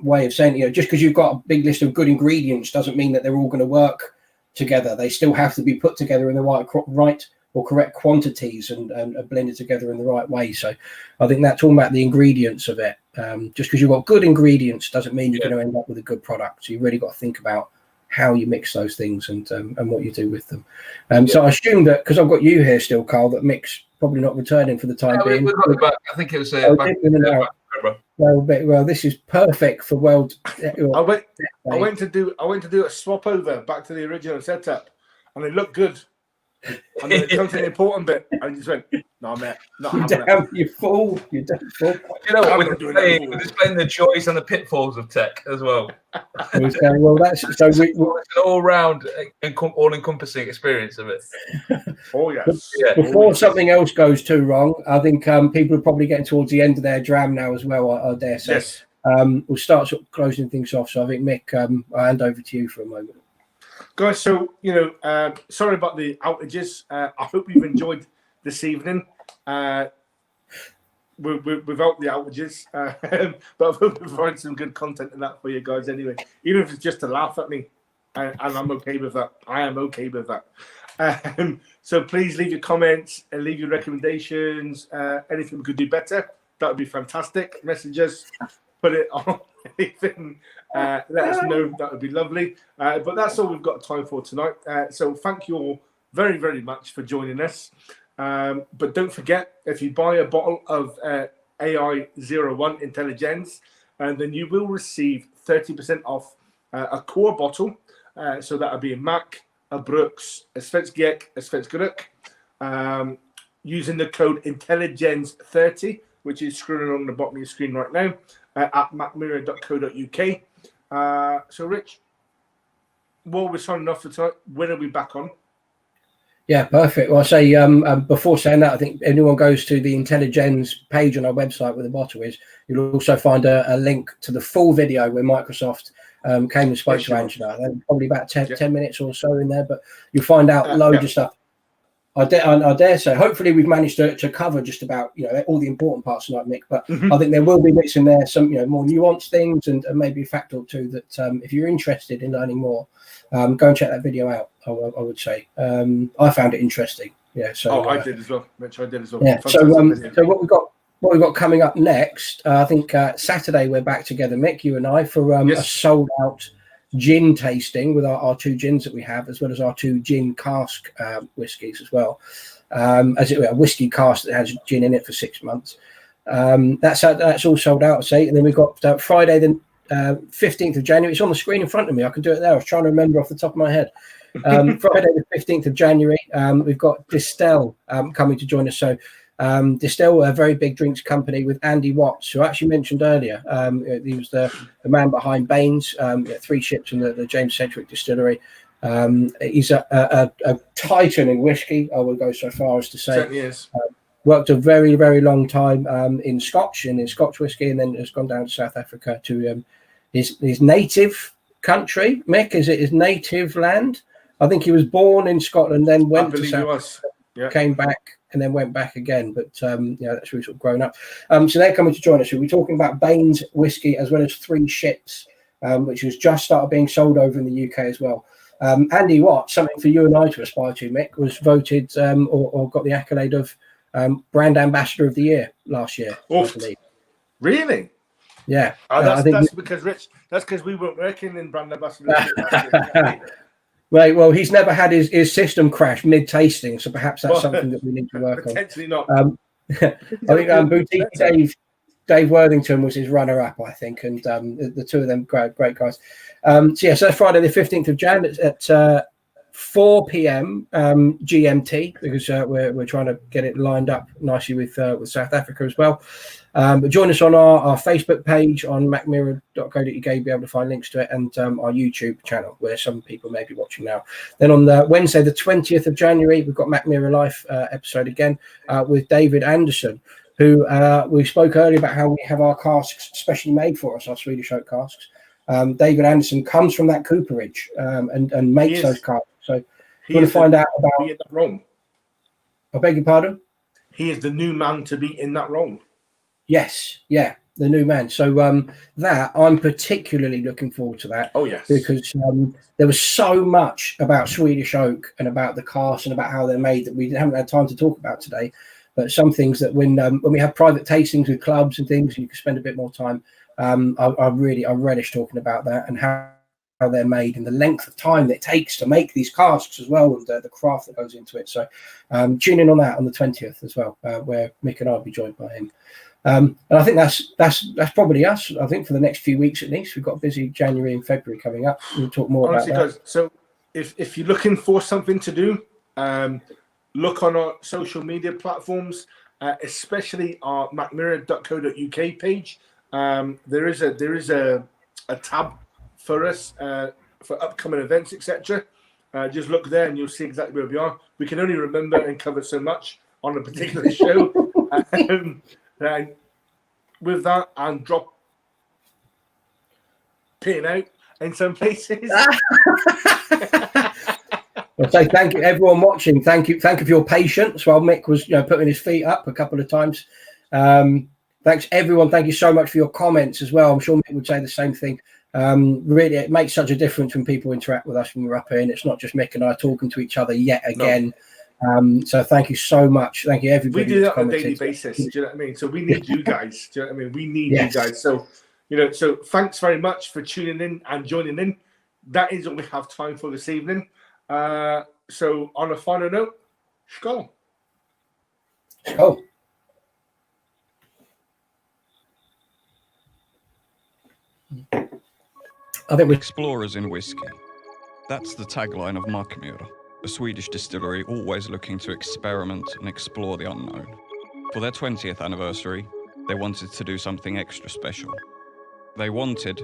Speaker 3: way of saying, just because you've got a big list of good ingredients doesn't mean that they're all going to work together. They still have to be put together in the right or correct quantities and blended together in the right way. So I think that's all about the ingredients of it. Just because you've got good ingredients doesn't mean you're going to end up with a good product. So you really got to think about how you mix those things and what you do with them. So I assume that because I've got you here still, Carl, that Mick's probably not returning for the time being.
Speaker 8: We got it back. I think it was back.
Speaker 3: Well, this is perfect for world.
Speaker 2: I went to do a swap over back to the original setup, and it looked good. And then it comes to the important bit, and I just went, "No, mate,
Speaker 3: you fool! You don't fool!"
Speaker 8: You know what? We're displaying the joys and the pitfalls of tech as well.
Speaker 3: Well, that's so. It's
Speaker 8: an all-round, all-encompassing experience of it.
Speaker 2: Oh yes.
Speaker 3: Before something else goes too wrong, I think people are probably getting towards the end of their dram now as well. I dare say.
Speaker 2: Yes.
Speaker 3: We'll start sort of closing things off. So I think Mick, I'll hand over to you for a moment.
Speaker 2: Guys, so sorry about the outages. I hope you've enjoyed this evening without the outages, but I hope we find some good content in that for you guys anyway, even if it's just to laugh at me, and I'm okay with that. I am okay with that. So please leave your comments and leave your recommendations. Anything we could do better, that would be fantastic. Message us, put it on anything. Let us know, that would be lovely. But that's all we've got time for tonight. So thank you all very, very much for joining us. But don't forget, if you buy a bottle of AI01 Intelligens, then you will receive 30% off a core bottle. So that would be a Mack, a Brooks, a Svensk, a Svensk Rök, using the code Intelligens30, which is scrolling on the bottom of your screen right now, at mackmyra.co.uk. So Rich, while we're signing off for tonight, when are we back on?
Speaker 3: Yeah, perfect. Well, I say before saying that, I think anyone goes to the Intelligens page on our website where the bottle is, you'll also find a link to the full video where Microsoft came and spoke to Angela. Probably about 10 minutes or so in there, but you'll find out loads of stuff. I dare say, hopefully we've managed to cover just about all the important parts tonight, Mick. But I think there will be bits in there, some more nuanced things, and maybe a fact or two that if you're interested in learning more, go and check that video out. I would say I found it interesting. Yeah. So
Speaker 2: I did as well. Which I did as well.
Speaker 3: Yeah. So what we've got coming up next, I think Saturday we're back together, Mick, you and I, for a sold out gin tasting with our 2 gins that we have, as well as our 2 gin cask whiskies as well. As it were, a whiskey cask that has gin in it for 6 months. That's all sold out, I say. And then we've got Friday, the 15th of January. It's on the screen in front of me. I can do it there. I was trying to remember off the top of my head. Friday, the 15th of January, we've got Distell coming to join us. So Distell, a very big drinks company with Andy Watts, who I actually mentioned earlier. He was the man behind Baines, 3 ships in the James Sedgwick Distillery. He's a titan in whiskey, I will go so far as to say.
Speaker 2: Certainly is.
Speaker 3: Worked a very, very long time in Scotch whiskey, and then has gone down to South Africa to his native country. Mick, is it his native land? I think he was born in Scotland, then went to South Africa, came back, and then went back again. But that's really sort of grown up. So they're coming to join us. So we're talking about Baines whiskey as well as 3 ships, which has just started being sold over in the UK as well. Andy Watts, something for you and I to aspire to, Mick, was voted or got the accolade of brand ambassador of the year last year.
Speaker 2: Really?
Speaker 3: Yeah.
Speaker 2: That's because we weren't working in brand ambassador.
Speaker 3: Right. Well, he's never had his system crash mid tasting, so perhaps that's something that we need to work
Speaker 2: potentially on.
Speaker 3: Not. I think Boutique Dave Worthington was his runner up, I think, and the 2 of them great guys. So that's Friday the 15th of Jan at 4 p.m. GMT, because we're trying to get it lined up nicely with South Africa as well. But join us on our Facebook page on Mackmyra.co.uk. You'll be able to find links to it, and our YouTube channel, where some people may be watching now. Then on the Wednesday, the 20th of January, we've got Mackmyra Life episode again with David Anderson, who we spoke earlier about how we have our casks specially made for us, our Swedish oak casks. David Anderson comes from that cooperage and makes those casks. So we're going to find out about.
Speaker 2: Wrong.
Speaker 3: I beg your pardon?
Speaker 2: He is the new man to be in that role.
Speaker 3: Yes, yeah, the new man. So that I'm particularly looking forward to that.
Speaker 2: Oh yes,
Speaker 3: because there was so much about Swedish oak and about the casks and about how they're made that we haven't had time to talk about today. But some things that when we have private tastings with clubs and things, you can spend a bit more time. I relish talking about that and how they're made and the length of time that it takes to make these casks as well, and the craft that goes into it. So tune in on that on the 20th as well, where Mick and I will be joined by him. And I think that's probably us. I think for the next few weeks at least. We've got a busy January and February coming up. We'll talk more about that. Guys,
Speaker 2: so if you're looking for something to do, look on our social media platforms, especially our Mackmyra.co.uk page. There is a tab for us for upcoming events, etc. Just look there and you'll see exactly where we are. We can only remember and cover so much on a particular show. With that, and drop pin out in some places.
Speaker 3: Well, so thank you everyone watching. Thank you for your patience while Mick was putting his feet up a couple of times. Thanks everyone. Thank you so much for your comments as well. I'm sure Mick would say the same thing. Really, it makes such a difference when people interact with us when we're up here, and it's not just Mick and I talking to each other yet again. No. So thank you so much. Thank you everybody.
Speaker 2: We do that on a daily basis. Do you know what I mean? So we need you guys. Do you know what I mean? We need you guys. So so thanks very much for tuning in and joining in. That is what we have time for this evening. So on a final note, skål.
Speaker 3: Skål. I think we're
Speaker 1: explorers in whiskey. That's the tagline of Mackmyra, a Swedish distillery always looking to experiment and explore the unknown. For their 20th anniversary, they wanted to do something extra special. They wanted